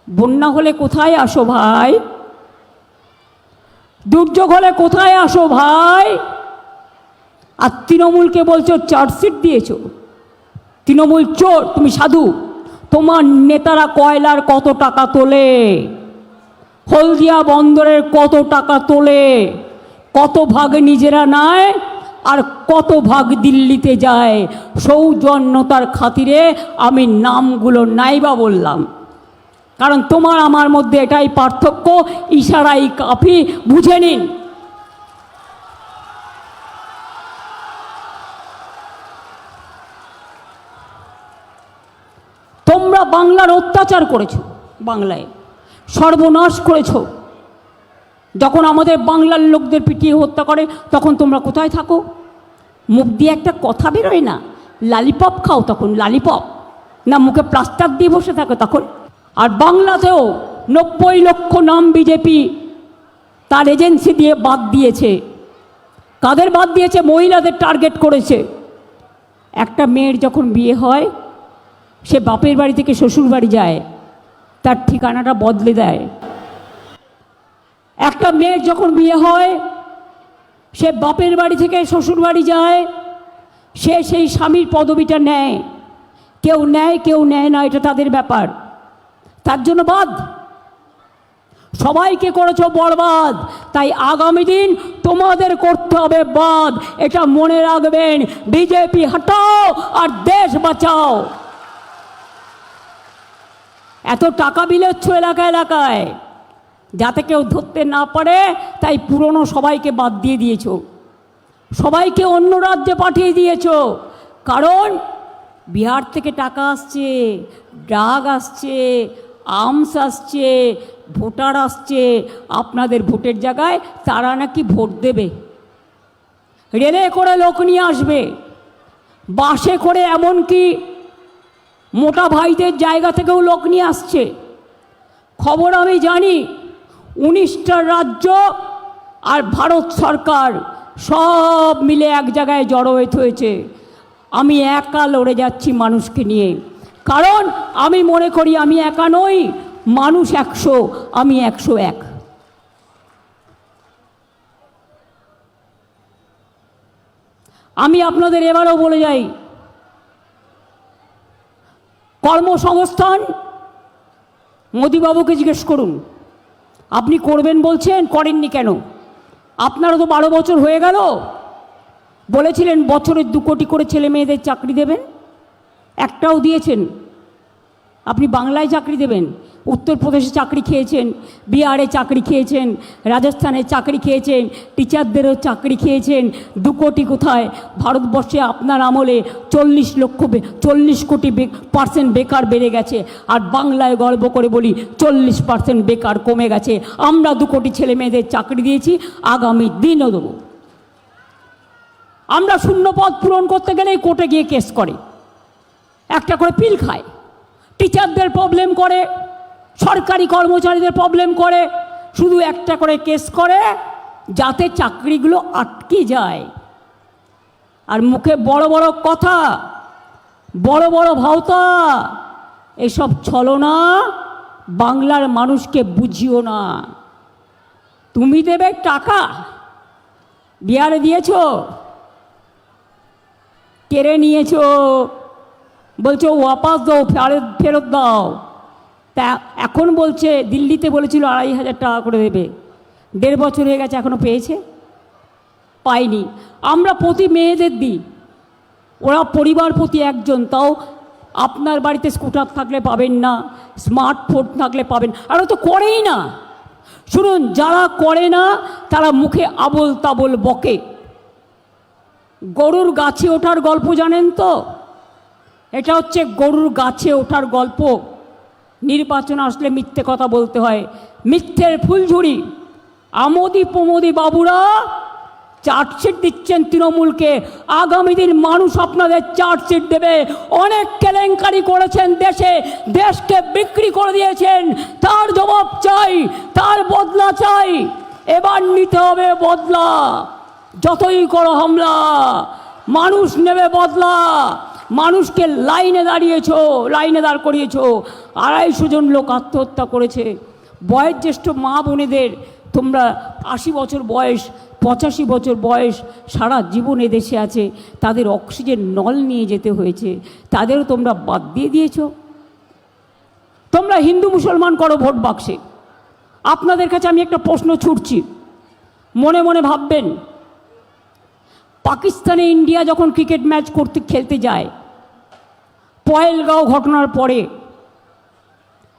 বন্যা হলে কোথায় আসো ভাই? দুর্যোগ হলে কোথায় আসো ভাই? আর তৃণমূলকে বলছো চার্জশিট দিয়েছো, তৃণমূল চোর, তুমি সাধু। তোমার নেতারা কয়লার কত টাকা তোলে, হলদিয়া বন্দরের কত টাকা তোলে, কত ভাগ নিজেরা নেয় আর কত ভাগ দিল্লিতে যায়। সৌজন্যতার খাতিরে আমি নামগুলো নাইবা বললাম, কারণ তোমার আমার মধ্যে এটাই পার্থক্য, ইশারাই কাফি, বুঝে নিন। তোমরা বাংলার অত্যাচার করেছো, বাংলায় সর্বনাশ করেছো। যখন আমাদের বাংলার লোকদের পিটিয়ে হত্যা করে তখন তোমরা কোথায় থাকো? মুখ দিয়ে একটা কথা বেরোয় না, লালিপপ খাও তখন, লালিপপ না মুখে প্লাস্টার দিয়ে বসে থাকো তখন। আর বাংলাতেও 90 লক্ষ নাম বিজেপি তার এজেন্সি দিয়ে বাদ দিয়েছে। কাদের বাদ দিয়েছে? মহিলাদের টার্গেট করেছে। একটা মেয়ের যখন বিয়ে হয়, সে বাপের বাড়ি থেকে শ্বশুর বাড়ি যায়, তার ঠিকানাটা বদলে দেয়। একটা মেয়ের যখন বিয়ে হয়, সে বাপের বাড়ি থেকে শ্বশুর বাড়ি যায়, সে সেই স্বামীর পদবিটা নেয়। কেউ নেয়, কেউ নেয় না, এটা তাদের ব্যাপার। তার জন্য বাদ, সবাইকে করেছো বরবাদ। তাই আগামী দিন তোমাদের করতে হবে বাদ, এটা মনে রাখবেন। বিজেপি হটাও আর দেশ বাঁচাও। এত টাকা বিলেচ্ছ এলাকায় এলাকায়, যাতে কেউ ধরতে না পারে, তাই পুরনো সবাইকে বাদ দিয়ে দিয়েছো, সবাইকে অন্য রাজ্যে পাঠিয়ে দিয়েছো। কারণ বিহার থেকে টাকা আসছে, ড্রাগ আসছে, আর্মস আসছে, ভোটার আসছে আপনাদের ভোটের জায়গায়, তারা নাকি ভোট দেবে। রেলে করে লোক নিয়ে আসবে, বাসে করে, এমনকি মোটা ভাইদের জায়গা থেকেও লোক নিয়ে আসছে। খবর আমি জানি, 19টা রাজ্য আর ভারত সরকার সব মিলে এক জায়গায় জড়ো হয়েছে। আমি একা লড়ে যাচ্ছি মানুষকে নিয়ে, কারণ আমি মনে করি আমি একা নই, মানুষ 100, আমি 101। আমি আপনাদের এবারও বলে যাই, কর্মসংস্থান মোদিবাবুকে জিজ্ঞেস করুন, আপনি করবেন বলছেন, করেননি কেন? আপনারও তো 12 বছর হয়ে গেল, বলেছিলেন বছরে 2 কোটি করে ছেলে মেয়েদের চাকরি দেবেন, একটাও দিয়েছেন? আপনি বাংলায় চাকরি দেবেন, উত্তরপ্রদেশে চাকরি খেয়েছেন, বিহারে চাকরি খেয়েছেন, রাজস্থানে চাকরি খেয়েছেন, টিচারদেরও চাকরি খেয়েছেন। 2 কোটি কোথায়? ভারতবর্ষে আপনার আমলে 40 কোটি % বেকার বেড়ে গেছে। আর বাংলায় গর্ব করে বলি 40% বেকার কমে গেছে। আমরা 2 কোটি ছেলে মেয়েদের চাকরি দিয়েছি, আগামী দিনও দেবো। আমরা শূন্য পদ পূরণ করতে গেলেই কোর্টে গিয়ে কেস করে, একটা করে পিল খায়। টিচারদের প্রবলেম করে, সরকারি কর্মচারীদের প্রবলেম করে, শুধু একটা করে কেস করে যাতে চাকরিগুলো আটকে যায়। আর মুখে বড় বড় কথা, বড় বড় ভাওতা, এসব ছলনা বাংলার মানুষকে বুঝিও না। তুমি দেবে টাকা, বিহারে দিয়েছো, কেড়ে নিয়েছো, বলছো ওয়াপাস দাও, ফেরত দাও। তা এখন বলছে, দিল্লিতে বলেছিল 2500 টাকা করে দেবে, 1.5 বছর হয়ে গেছে, এখনও পেয়েছে? পাইনি। আমরা প্রতি মেয়েদের দিই, ওরা পরিবার প্রতি একজন, তাও আপনার বাড়িতে স্কুটার থাকলে পাবেন না, স্মার্টফোন থাকলে পাবেন, আর ও তো করেই না। শুনুন, যারা করে না তারা মুখে আবোল তাবোল বকে। গরুর গাছে ওঠার গল্প জানেন তো? এটা হচ্ছে গরুর গাছে ওঠার গল্প। নির্বাচন আসলে মিথ্যে কথা বলতে হয়, মিথ্যের ফুলঝুরি। আমোদি প্রমোদি বাবুরা চার্জশিট দিচ্ছেন তৃণমূলকে, আগামী দিন মানুষ আপনাদের চার্জশিট দেবে। অনেক কেলেঙ্কারি করেছেন দেশে, দেশকে বিক্রি করে দিয়েছেন, তার জবাব চাই, তার বদলা চাই। এবার নিতে হবে বদলা। যতই করো হামলা, মানুষ নেবে বদলা। মানুষকে লাইনে দাঁড় করিয়েছো। 250 জন লোক আত্মহত্যা করেছে। বয়োজ্যেষ্ঠ মা বোনেদের, তোমরা 80 বছর বয়স, 85 বছর বয়স, সারা জীবন এদেশে আছে, তাদের অক্সিজেন নল নিয়ে যেতে হয়েছে, তাদেরও তোমরা বাদ দিয়ে দিয়েছো। তোমরা হিন্দু মুসলমান করো ভোট বাক্সে। আপনাদের কাছে আমি একটা প্রশ্ন ছুটছি, মনে মনে ভাববেন। পাকিস্তানে ইন্ডিয়া যখন ক্রিকেট ম্যাচ খেলতে যায়, পহেলগাঁও ঘটনার পরে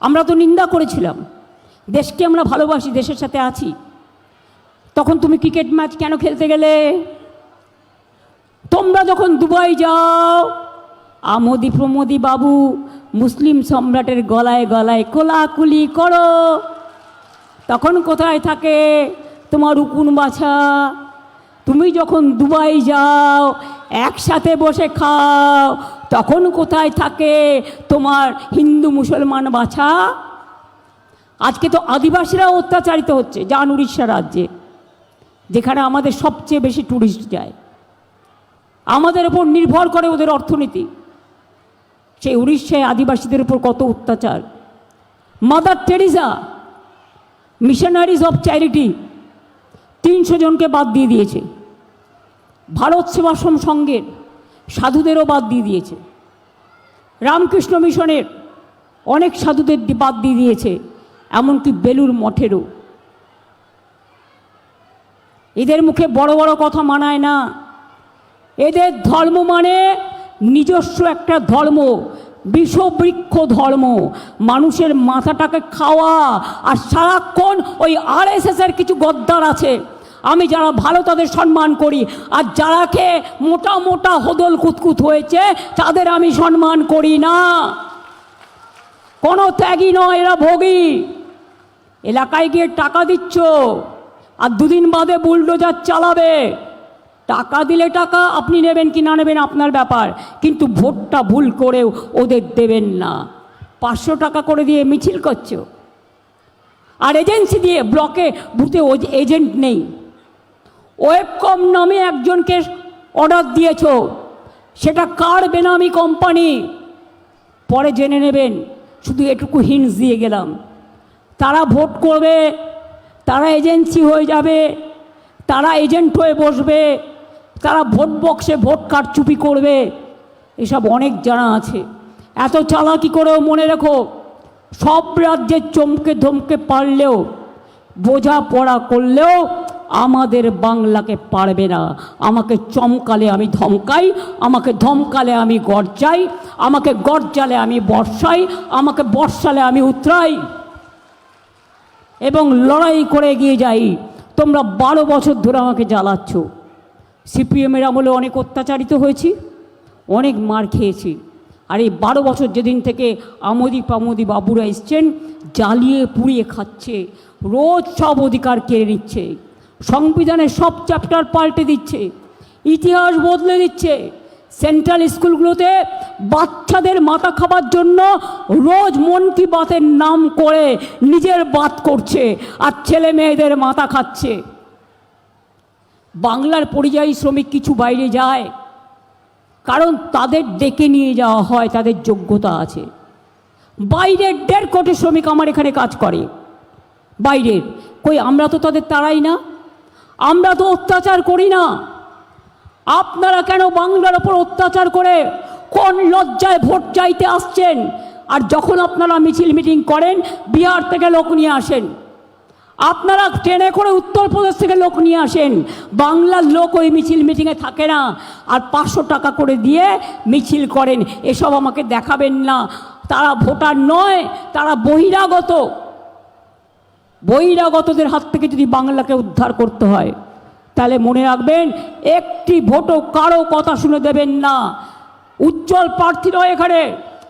আমরা তো নিন্দা করেছিলাম, দেশকে আমরা ভালোবাসি, দেশের সাথে আছি। তখন তুমি ক্রিকেট ম্যাচ কেন খেলতে গেলে? তোমরা যখন দুবাই যাও, আমোদি প্রমোদি বাবু মুসলিম সম্রাটের গলায় গলায় কোলাকুলি করো, তখন কোথায় থাকে তোমার উকুন বাছা? তুমি যখন দুবাই যাও, একসাথে বসে খাও, তখন কোথায় থাকে তোমার হিন্দু মুসলমান বাছা? আজকে তো আদিবাসীরাও অত্যাচারিত হচ্ছে। যান উড়িষ্যা রাজ্যে, যেখানে আমাদের সবচেয়ে বেশি ট্যুরিস্ট যায়, আমাদের ওপর নির্ভর করে ওদের অর্থনীতি। সেই উড়িষ্যায় আদিবাসীদের উপর কত অত্যাচার। Mother Teresa missionaries of charity 300 জনকে বাদ দিয়ে দিয়েছে। ভারত সেবাশ্রম সংঘের সাধুদেরও বাদ দিয়ে দিয়েছে। রামকৃষ্ণ মিশনের অনেক সাধুদের বাদ দিয়ে দিয়েছে, এমনকি বেলুর মঠেরও। এদের মুখে বড় বড় কথা মানায় না। এদের ধর্ম মানে নিজস্ব একটা ধর্ম, বিষবৃক্ষ ধর্ম, মানুষের মাথাটাকে খাওয়া। আর সারাক্ষণ ওই RSS-এর কিছু গদ্দার আছে, আমি যারা ভালো তাদের সম্মান করি, আর যারাকে মোটা মোটা হদল কুতকুত হয়েছে তাদের আমি সম্মান করি না। কোনো ত্যাগী নয়, এরা ভোগী। এলাকায় গিয়ে টাকা দিচ্ছ, আর 2 দিন বাদে বুলডোজার চালাবে। টাকা দিলে টাকা, আপনি নেবেন কি না নেবেন আপনার ব্যাপার, কিন্তু ভোটটা ভুল করেও ওদের দেবেন না। 500 টাকা করে দিয়ে মিছিল করছো, আর এজেন্সি দিয়ে ব্লকে বুথে এজেন্ট নেই। ওয়েবকম নামে একজনকে অর্ডার দিয়েছ, সেটা কার বেনামি কোম্পানি পরে জেনে নেবেন। শুধু এটুকু হিন্টস দিয়ে গেলাম। তারা ভোট করবে, তারা এজেন্সি হয়ে যাবে, তারা এজেন্ট হয়ে বসবে, তারা ভোট বক্সে ভোট কারচুপি করবে। এসব অনেক জানা আছে। এত চালাকি করেও মনে রেখো, সব রাজ্যের চমকে ধমকে পারলেও, বোঝাপড়া করলেও আমাদের বাংলাকে পারবে না। আমাকে চমকালে আমি ধমকাই, আমাকে ধমকালে আমি গর্জাই, আমাকে গর্জালে আমি বর্ষাই, আমাকে বর্ষালে আমি উতরাই এবং লড়াই করে এগিয়ে যাই। তোমরা 12 বছর ধরে আমাকে জ্বালাচ্ছ। CPM-এর আমলে অনেক অত্যাচারিত হয়েছি, অনেক মার খেয়েছি। আর এই 12 বছর যেদিন থেকে আমোদি পামোদি বাবুরা এসছেন, জ্বালিয়ে পুড়িয়ে খাচ্ছে, রোজ সব অধিকার কেড়ে নিচ্ছে, সংবিধানের সব চ্যাপ্টার পাল্টে দিচ্ছে, ইতিহাস বদলে দিচ্ছে। সেন্ট্রাল স্কুলগুলোতে বাচ্চাদের মাথা খাবার জন্য রোজ মন কি বাতের নাম করে নিজের বাত করছে, আর ছেলে মেয়েদের মাথা খাচ্ছে। বাংলার পরিযায়ী শ্রমিক কিছু বাইরে যায়, কারণ তাদের ডেকে নিয়ে যাওয়া হয়, তাদের যোগ্যতা আছে। বাইরের 1.5 কোটি শ্রমিক আমার এখানে কাজ করে, বাইরের। কই আমরা তো তাদের তাড়াই না, আমরা তো অত্যাচার করি না। আপনারা কেন বাংলার ওপর অত্যাচার করে কোন লজ্জায় ভোট চাইতে আসছেন? আর যখন আপনারা মিছিল মিটিং করেন, বিহার থেকে লোক নিয়ে আসেন। আপনারা ট্রেনে করে উত্তরপ্রদেশ থেকে লোক নিয়ে আসেন, বাংলার লোক ওই মিছিল মিটিংয়ে থাকে না, আর 500 টাকা করে দিয়ে মিছিল করেন। এসব আমাকে দেখাবেন না। তারা ভোটার নয়, তারা বহিরাগত। বহিরাগতদের হাত থেকে যদি বাংলাকে উদ্ধার করতে হয়, তাহলে মনে রাখবেন, একটি ভোটও কারো কথা শুনে দেবেন না। উজ্জ্বল প্রার্থী নয় এখানে,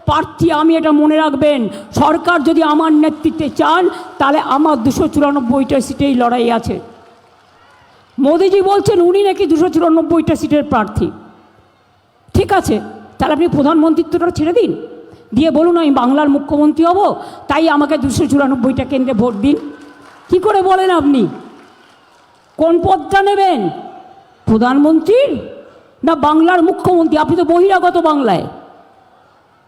প্রার্থী আমি, এটা মনে রাখবেন। সরকার যদি আমার নেতৃত্বে চান, তাহলে আমার 294টা সিটেই লড়াই আছে। মোদিজি বলছেন উনি নাকি 294টা সিটের প্রার্থী। ঠিক আছে, তাহলে আপনি প্রধানমন্ত্রিত্বটা ছেড়ে দিন, দিয়ে বলুন আমি বাংলার মুখ্যমন্ত্রী হব, তাই আমাকে 294টা কেন্দ্রে ভোট দিন। কি করে বলেন আপনি? কোন পদটা নেবেন, প্রধানমন্ত্রীর না বাংলার মুখ্যমন্ত্রী? আপনি তো বহিরাগত বাংলায়।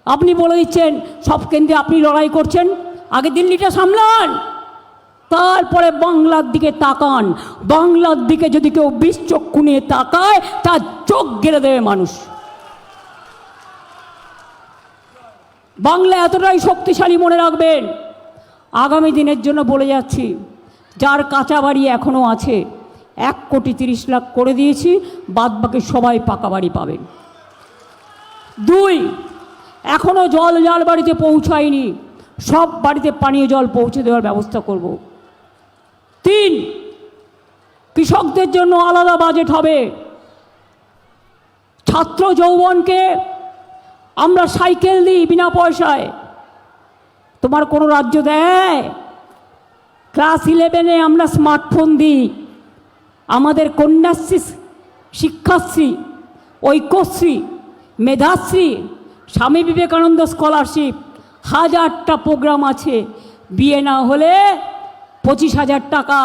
আপনি বলে দিচ্ছেন সব কেন্দ্রে আপনি লড়াই করছেন। আগে দিল্লিটা সামলান, তারপরে বাংলার দিকে তাকান। বাংলার দিকে যদি কেউ বিষ চক্ষু নিয়ে তাকায়, তার চোখ গেলে দেবে মানুষ। বাংলা এতটাই শক্তিশালী, মনে রাখবেন। আগামী দিনের জন্য বলে যাচ্ছি, যার কাঁচা বাড়ি এখনও আছে 1,30,00,000 করে দিয়েছি, বাদ বাকি সবাই পাকা বাড়ি পাবেন। 2, এখনও জল যার বাড়িতে পৌঁছায়নি, সব বাড়িতে পানীয় জল পৌঁছে দেওয়ার ব্যবস্থা করব। 3, কৃষকদের জন্য আলাদা বাজেট হবে। ছাত্র যৌবনকে আমরা সাইকেল দিই বিনা পয়সায়। তোমার কোনো রাজ্য দেয়? ক্লাস 11-এ আমরা স্মার্টফোন দিই। আমাদের কন্যাশ্রী, শিক্ষাশ্রী, ঐক্যশ্রী, মেধাশ্রী, স্বামী বিবেকানন্দ স্কলারশিপ, 1000টা প্রোগ্রাম আছে। বিয়ে না হলে 25,000 টাকা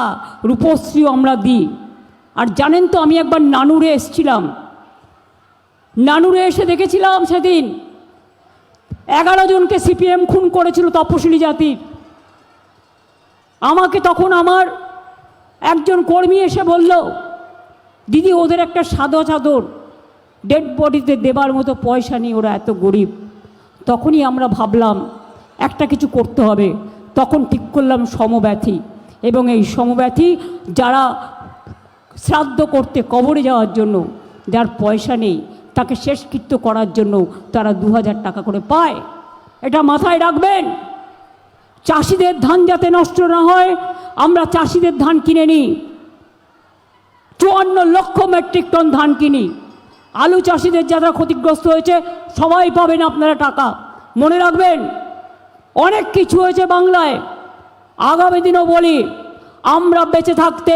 রূপশ্রীও আমরা দিই। আর জানেন তো, আমি একবার নানুরে এসেছিলাম। নানুরে এসে দেখেছিলাম সেদিন 11 জনকে সিপিএম খুন করেছিল, তপশিলি জাতির। আমাকে তখন আমার একজন কর্মী এসে বলল, দিদি ওদের একটা সাদা চাদর ডেড বডিতে দেবার মতো পয়সা নেই, ওরা এত গরিব। তখনই আমরা ভাবলাম একটা কিছু করতে হবে। তখন ঠিক করলাম সমব্যথী, এবং এই সমব্যথী যারা শ্রাদ্ধ করতে কবরে যাওয়ার জন্য যার পয়সা নেই, তাকে শেষকৃত্য করার জন্য তারা 2000 টাকা করে পায়। এটা মাথায় রাখবেন। চাষিদের ধান যাতে নষ্ট না হয়, আমরা চাষিদের ধান কিনে নিই। 54 লক্ষ মেট্রিক টন ধান কিনি। আলু চাষিদের যারা ক্ষতিগ্রস্ত হয়েছে সবাই পাবেন আপনারা টাকা। মনে রাখবেন, অনেক কিছু হয়েছে বাংলায়। আগামী দিনও বলি, আমরা বেঁচে থাকতে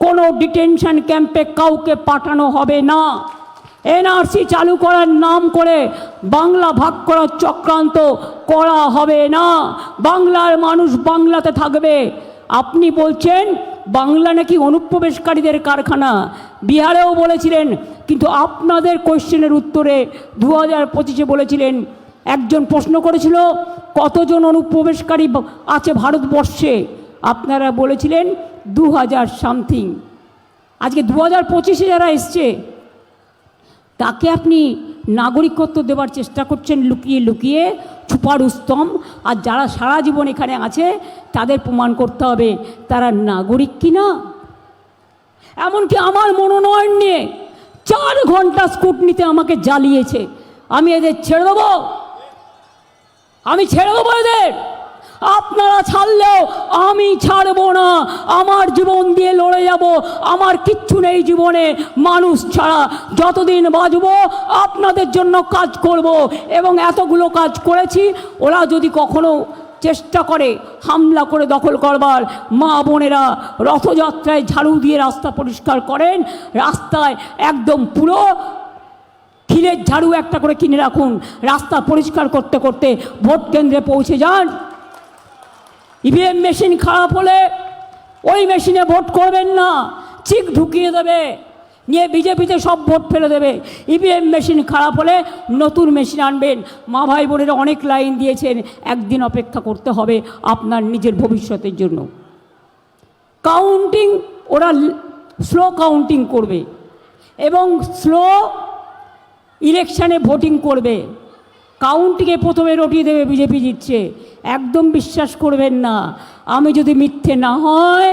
কোনো ডিটেনশন ক্যাম্পে কাউকে পাঠানো হবে না। এনআরসি চালু করার নাম করে বাংলা ভাগ করার চক্রান্ত করা হবে না। বাংলার মানুষ বাংলাতে থাকবে। আপনি বলছেন বাংলা নাকি অনুপ্রবেশকারীদের কারখানা, বিহারেও বলেছিলেন, কিন্তু আপনাদের কোয়েশ্চেনের উত্তরে 2025-এ বলেছিলেন। একজন প্রশ্ন করেছিল কতজন অনুপ্রবেশকারী আছে ভারতবর্ষে, আপনারা বলেছিলেন 2000 সামথিং। আজকে 2025-এ যারা এসছে, তাকে আপনি নাগরিকত্ব দেওয়ার চেষ্টা করছেন লুকিয়ে লুকিয়ে, ছুপারুস্তম। আর যারা সারা জীবন এখানে আছে, তাদের প্রমাণ করতে হবে তারা নাগরিক কিনা। এমনকি আমার মনোনয়ন নিয়ে 4 ঘন্টা স্কুটনিতে আমাকে জ্বালিয়েছে। আমি এদের ছেড়ে দেবো? আমি ছেড়ে দেবো এদের? আপনারা ছাড়লেও আমি ছাড়বো না। আমার জীবন দিয়ে লড়ে যাব। আমার কিচ্ছু নেই জীবনে মানুষ ছাড়া। যতদিন বাঁচব আপনাদের জন্য কাজ করব, এবং এতগুলো কাজ করেছি। ওরা যদি কখনো চেষ্টা করে হামলা করে দখল করবার, মা বোনেরা রথযাত্রায় ঝাড়ু দিয়ে রাস্তা পরিষ্কার করেন। রাস্তায় একদম পুরো ক্ষীরের ঝাড়ু একটা করে কিনে রাখুন। রাস্তা পরিষ্কার করতে করতে ভোট কেন্দ্রে পৌঁছে যান। ইভিএম মেশিন খারাপ হলে ওই মেশিনে ভোট করবেন না, চিক ঢুকিয়ে দেবে, নিয়ে বিজেপিতে সব ভোট ফেলে দেবে। ইভিএম মেশিন খারাপ হলে নতুন মেশিন আনবেন। মা ভাই বোনেরা অনেক লাইন দিয়েছেন, একদিন অপেক্ষা করতে হবে আপনার নিজের ভবিষ্যতের জন্য। কাউন্টিং ওরা স্লো কাউন্টিং করবে এবং স্লো ইলেকশানে ভোটিং করবে। কাউন্টিকে প্রথমে রটিয়ে দেবে বিজেপি জিতছে, একদম বিশ্বাস করবেন না। আমি যদি মিথ্যে না হয়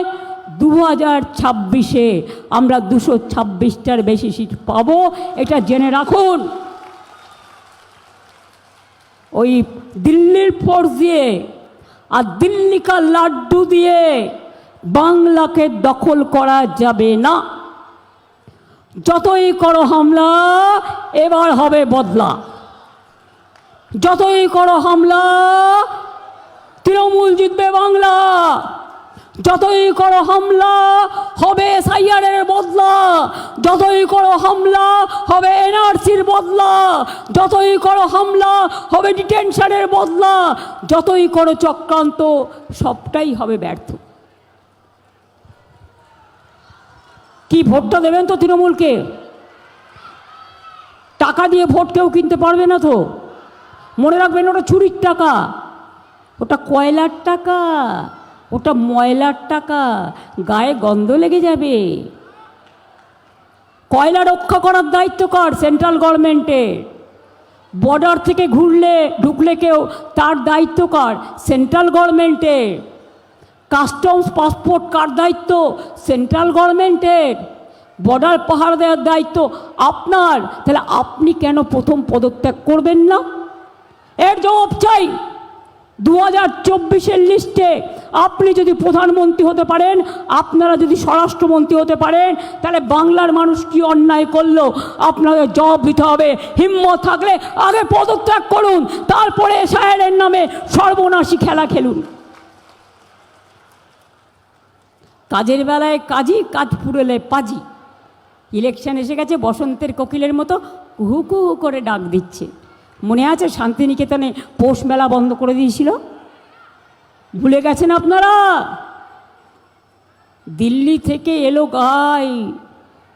2026-এ আমরা 226টার বেশি সিট পাবো, এটা জেনে রাখুন। ওই দিল্লির ফোর্স দিয়ে আর দিল্লি কা লাড্ডু দিয়ে বাংলাকে দখল করা যাবে না। যতই করো হামলা, এবার হবে বদলা। যতই করো হামলা, তৃণমূল জিতবে বাংলা। যতই করো হামলা, হবে এসআইআরের বদলা। যতই করো হামলা, হবে এনআরসির বদলা। যতই করো হামলা, হবে ডিটেনশনের বদলা। যতই করো চক্রান্ত, সবটাই হবে ব্যর্থ। কি ভোটটা দেবেন তো তৃণমূলকে? টাকা দিয়ে ভোট কেউ কিনতে পারবে না তো। মনে রাখবেন, ওটা চুরির টাকা, ওটা কয়লার টাকা, ওটা ময়লার টাকা, গায়ে গন্ধ লেগে যাবে। কয়লা রক্ষা করার দায়িত্ব কার? সেন্ট্রাল গভর্নমেন্টের। বর্ডার থেকে ঢুকলে কেউ, তার দায়িত্ব কার? সেন্ট্রাল গভর্নমেন্টের। কাস্টমস পাসপোর্ট কার দায়িত্ব? সেন্ট্রাল গভর্নমেন্টের। বর্ডার পাহাড় দেওয়ার দায়িত্ব আপনার। তাহলে আপনি কেন প্রথম পদত্যাগ করবেন না? এর জবাব চাই। 2024-এর লিস্টে আপনি যদি প্রধানমন্ত্রী হতে পারেন, আপনারা যদি স্বরাষ্ট্রমন্ত্রী হতে পারেন, তাহলে বাংলার মানুষ কি অন্যায় করলো আপনাদের জবাব দিতে হবে। হিম্মত থাকলে আগে পদত্যাগ করুন, তারপরে এসআইআরের নামে সর্বনাশী খেলা খেলুন। কাজের বেলায় কাজী, কাজ ফুরলে পাজি। ইলেকশন এসে গেছে, বসন্তের কোকিলের মতো কুহু কুহু করে ডাক দিচ্ছে। মনে আছে শান্তিনিকেতনে পৌষ মেলা বন্ধ করে দিয়েছিল? ভুলে গেছেন আপনারা? দিল্লি থেকে এলো গাই,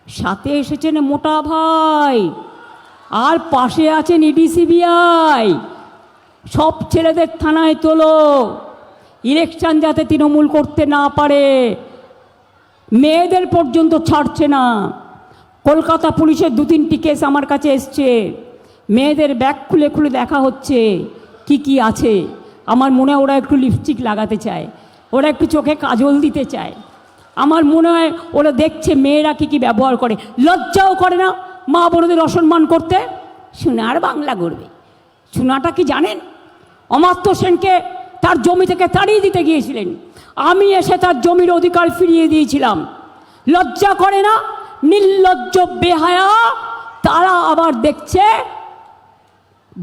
সাথে এসেছেন মোটা ভাই, আর পাশে আছেন ইডি সিবিআই। সব ছেলেদের থানায় তোলো, ইলেকশন যাতে তৃণমূল করতে না পারে। মেয়েদের পর্যন্ত ছাড়ছে না। কলকাতা পুলিশের 2-3টি কেস আমার কাছে এসছে। মেয়েদের ব্যাগ খুলে খুলে দেখা হচ্ছে কি কি আছে। আমার মনে হয় ওরা একটু লিপস্টিক লাগাতে চায়, ওরা একটু চোখে কাজল দিতে চায়। আমার মনে হয় ওরা দেখছে মেয়েরা কি কি ব্যবহার করে। লজ্জাও করে না মা বোনদের অসম্মান করতে? সোনার বাংলা গড়বে। সোনাটা কি জানেন? অমাত্য সেনকে তার জমি থেকে তাড়িয়ে দিতে গিয়েছিলেন, আমি এসে তার জমির অধিকার ফিরিয়ে দিয়েছিলাম। লজ্জা করে না? নির্লজ্জ বেহায়া। তারা আবার দেখছে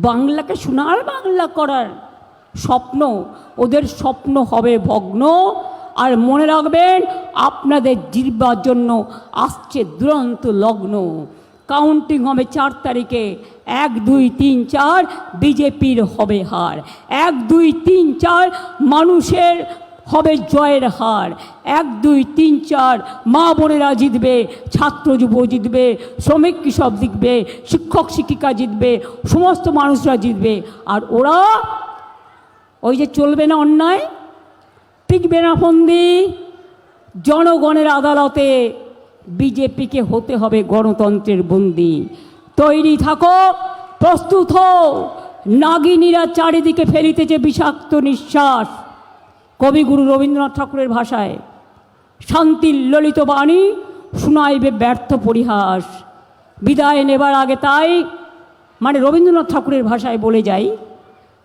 বাংলাকে সোনার বাংলা করার স্বপ্ন। ওদের স্বপ্ন হবে ভগ্ন। আর মনে রাখবেন, আপনাদের জিতবার জন্য আসছে দুরন্ত লগ্ন। কাউন্টিং হবে 4 তারিখে। 1, 2, 3, 4 বিজেপির হবে হার। 1, 2, 3, 4 মানুষের হবে জয়ের হার। 1, 2, 3, 4 মা বোনেরা জিতবে, ছাত্র যুব জিতবে, শ্রমিক কৃষক জিতবে, শিক্ষক শিক্ষিকা জিতবে, সমস্ত মানুষরা জিতবে। আর ওরা ওই যে চলবে না অন্যায়, টিকবে না ফন্দি। জনগণের আদালতে বিজেপিকে হতে হবে গণতন্ত্রের বন্দী। তৈরি থাকো, প্রস্তুত হও। নাগিনীরা চারিদিকে ফেলিতেছে বিষাক্ত নিঃশ্বাস। কবিগুরু রবীন্দ্রনাথ ঠাকুরের ভাষায়, শান্তির ললিত বাণী শুনাইবে ব্যর্থ পরিহাস। বিদায় নেবার আগে তাই, মানে রবীন্দ্রনাথ ঠাকুরের ভাষায় বলে যাই,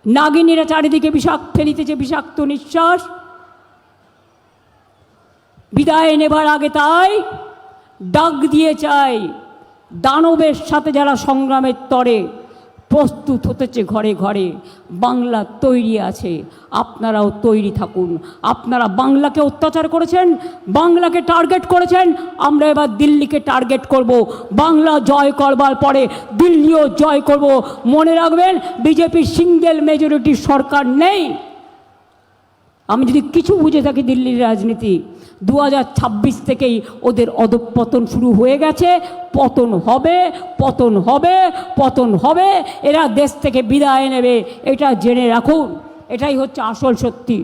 নাগিনীরা চারিদিকে ফেলিতেছে বিষাক্ত নিঃশ্বাস। বিদায় নেবার আগে তাই ডাক দিয়ে চাই, দানবের সাথে যারা সংগ্রামের তরে প্রস্তুত হতেছে ঘরে ঘরে। বাংলা তৈরি আছে, আপনারাও তৈরি থাকুন। আপনারা বাংলাকে অত্যাচার করেছেন, বাংলাকে টার্গেট করেছেন, আমরা এবার দিল্লিকে টার্গেট করব। বাংলা জয় করবার পরে দিল্লিও জয় করব। মনে রাখবেন, বিজেপির সিঙ্গেল মেজরিটির সরকার নেই। আমি যদি কিছু বুঝে থাকি দিল্লির রাজনীতি, 2026 থেকেই ওদের অধঃপতন শুরু হয়ে গেছে। পতন হবে, পতন হবে, পতন হবে। এরা দেশ থেকে বিদায় নেবে, এটা জেনে রাখুন। এটাই হচ্ছে আসল সত্যি।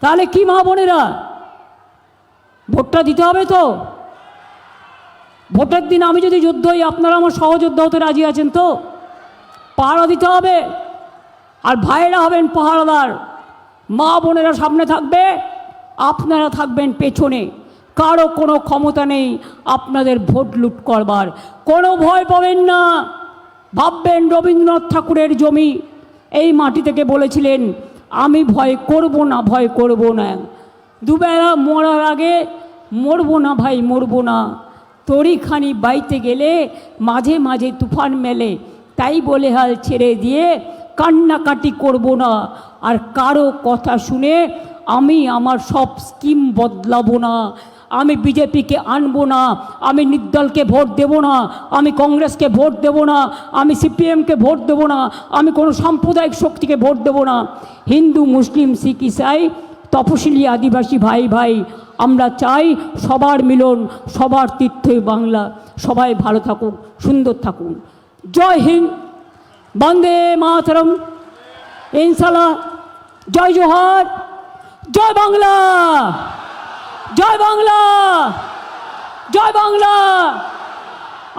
তাহলে কি মা বোনেরা, ভোটটা দিতে হবে তো? ভোটের দিন আমি যদি যুদ্ধ হই, আপনারা আমার সহযোদ্ধা হতে রাজি আছেন তো? পাহারা দিতে হবে। আর ভাইয়েরা হবেন পাহারাদার, মা বোনেরা সামনে থাকবে, আপনারা থাকবেন পেছনে। কারো কোনো ক্ষমতা নেই আপনাদের ভোট লুট করবার, কোনো ভয় পাবেন না। ভাববেন রবীন্দ্রনাথ ঠাকুরের জমি, এই মাটি থেকে বলেছিলেন আমি ভয় করব না, ভয় করব না। দুবেলা মরার আগে মরবো না ভাই, মরবো না। তরিখানি বাইতে গেলে মাঝে মাঝে তুফান মেলে, তাই বলে হাল ছেড়ে দিয়ে কান্নাকাটি করব না। আর কারো কথা শুনে আমি আমার সব স্কিম বদলাবো না। আমি বিজেপিকে আনবো না, আমি নির্দলকে ভোট দেব না, আমি কংগ্রেসকে ভোট দেব না, আমি সিপিএমকে ভোট দেব না, আমি কোনো সাম্প্রদায়িক শক্তিকে ভোট দেব না। হিন্দু, মুসলিম, শিখ, ইসাই, তপশিলি, আদিবাসী ভাই ভাই আমরা চাই সবার মিলন, সবার তীর্থই বাংলা। সবাই ভালো থাকুক, সুন্দর থাকুন। জয় হিন্দ, বন্দে মাতরম, ইনশাল্লাহ, জয় জোহার, জয় বাংলা, জয় বাংলা, জয় বাংলা।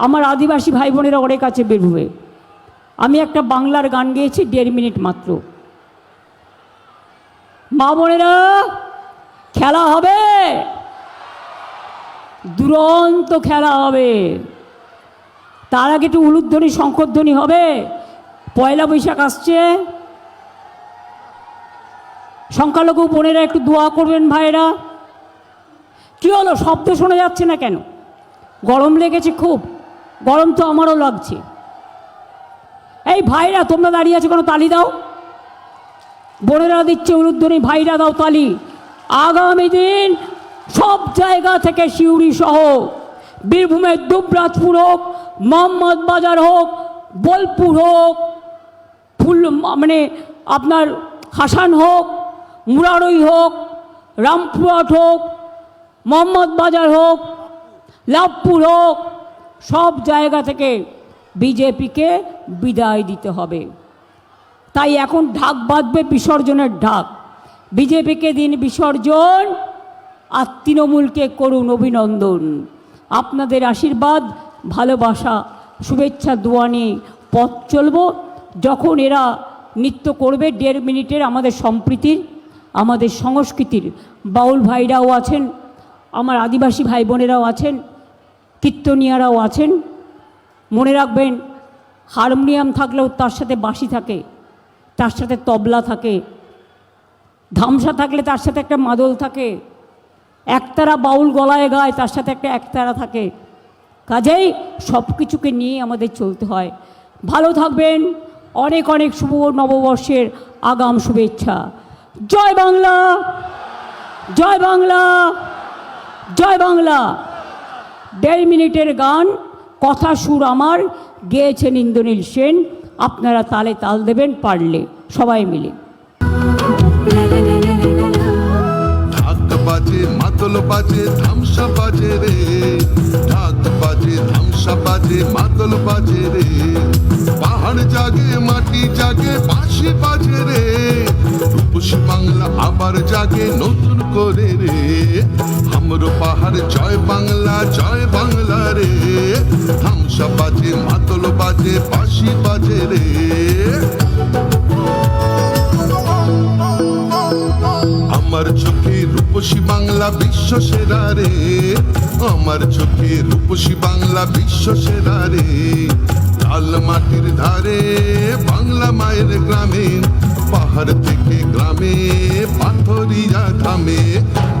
আমার আদিবাসী ভাই বোনেরা অনেক কাছে বেরোবে। আমি একটা বাংলার গান গেয়েছি 1.5 মিনিট মাত্র। মা বোনেরা খেলা হবে, দুরন্ত খেলা হবে। তার আগে একটু উলুধ্বনি, শঙ্খধ্বনি হবে। পয়লা বৈশাখ আসছে, সংখ্যালঘু বোনেরা একটু দোয়া করবেন ভাইরা। কী হলো, শব্দ শোনা যাচ্ছে না কেন? গরম লেগেছে খুব? গরম তো আমারও লাগছে। এই ভাইরা তোমরা দাঁড়িয়ে আছো কেন? তালি দাও। বোনেরা দিচ্ছে উলুধ্বনি, ভাইরা দাও তালি। আগামী দিন সব জায়গা থেকে সিউড়ি সহ বীরভূমের দুবরাজপুর হোক, মোহাম্মদ বাজার হোক, বোলপুর হোক, মানে আপনার হাসান হোক, মুরারই হোক, রামপুরহাট হোক, মোহাম্মদ বাজার হোক, লাভপুর হোক, সব জায়গা থেকে বিজেপিকে বিদায় দিতে হবে। তাই এখন ঢাক বাঁধবে, বিসর্জনের ঢাক। বিজেপিকে দিন বিসর্জন, আর তৃণমূলকে করুন অভিনন্দন। আপনাদের আশীর্বাদ, ভালোবাসা, শুভেচ্ছা, দোয়া নিয়ে পথ চলব। যখন এরা নৃত্য করবে 1.5 মিনিটের, আমাদের সম্প্রীতির, আমাদের সংস্কৃতির বাউল ভাইরাও আছেন, আমার আদিবাসী ভাই বোনেরাও আছেন, কীর্তনিয়ারাও আছেন। মনে রাখবেন, হারমোনিয়াম থাকলেও তার সাথে বাঁশি থাকে, তার সাথে তবলা থাকে, ধামসা থাকলে তার সাথে একটা মাদল থাকে, একতারা বাউল গলায় গায়, তার সাথে একটা একতারা থাকে। কাজেই সব কিছুকে নিয়ে আমাদের চলতে হয়। ভালো থাকবেন। অনেক অনেক শুভ নববর্ষের আগাম শুভেচ্ছা। জয় বাংলা, জয় বাংলা, জয় বাংলা। 1.5 মিনিটের গান, কথা সুর আমার, গেয়েছেন ইন্দ্রনীল সেন। আপনারা তালে তাল দেবেন পারলে, সবাই মিলে। ঢাক বাজে, মাদল বাজে, ধামসা বাজে রে। ঢাক বাজে, ধামসা বাজে, মাদল বাজে রে। পাহাড় জাগে, মাটি জাগে, বাঁশি বাজে রে। রূপসী বাংলা আবার জাগে নতুন করে রে। আমরো পাহাড় জয় বাংলা, জয় বাংলা রে। ধামসা বাজে, মাদল বাজে, বাঁশি বাজে রে। আমার চোখে রূপসী বাংলা বিশ্ব সেরা রে। আমার চোখে রূপসী বাংলা বিশ্ব সেরা রে। লাল মাটির ধারে বাংলা মায়ের গ্রামে, পাহাড় থেকে গ্রামে পাথরিয়া থামে।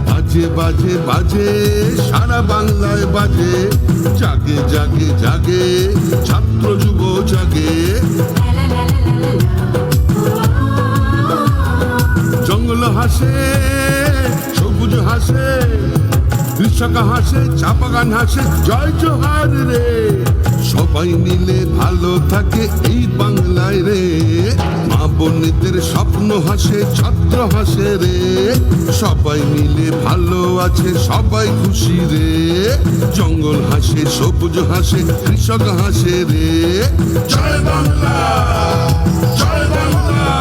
বাজে বাজে বাজে সারা বাংলায় বাজে। জাগে জাগে জাগে ছাত্র যুব জাগে। জঙ্গল হাসে, সবুজ হাসে, কৃষক হাসে, চা বাগান হাসে, জয় জোহার রে। সবাই মিলে ভালো থাকে এই বাংলায় রে। মা বোনেদের স্বপ্ন হাসে, ছাত্র হাসে রে। সবাই মিলে ভালো আছে, সবাই খুশি রে। জঙ্গল হাসে, সবুজ হাসে, কৃষক হাসে রে। জয় বাংলা, জয় বাংলা।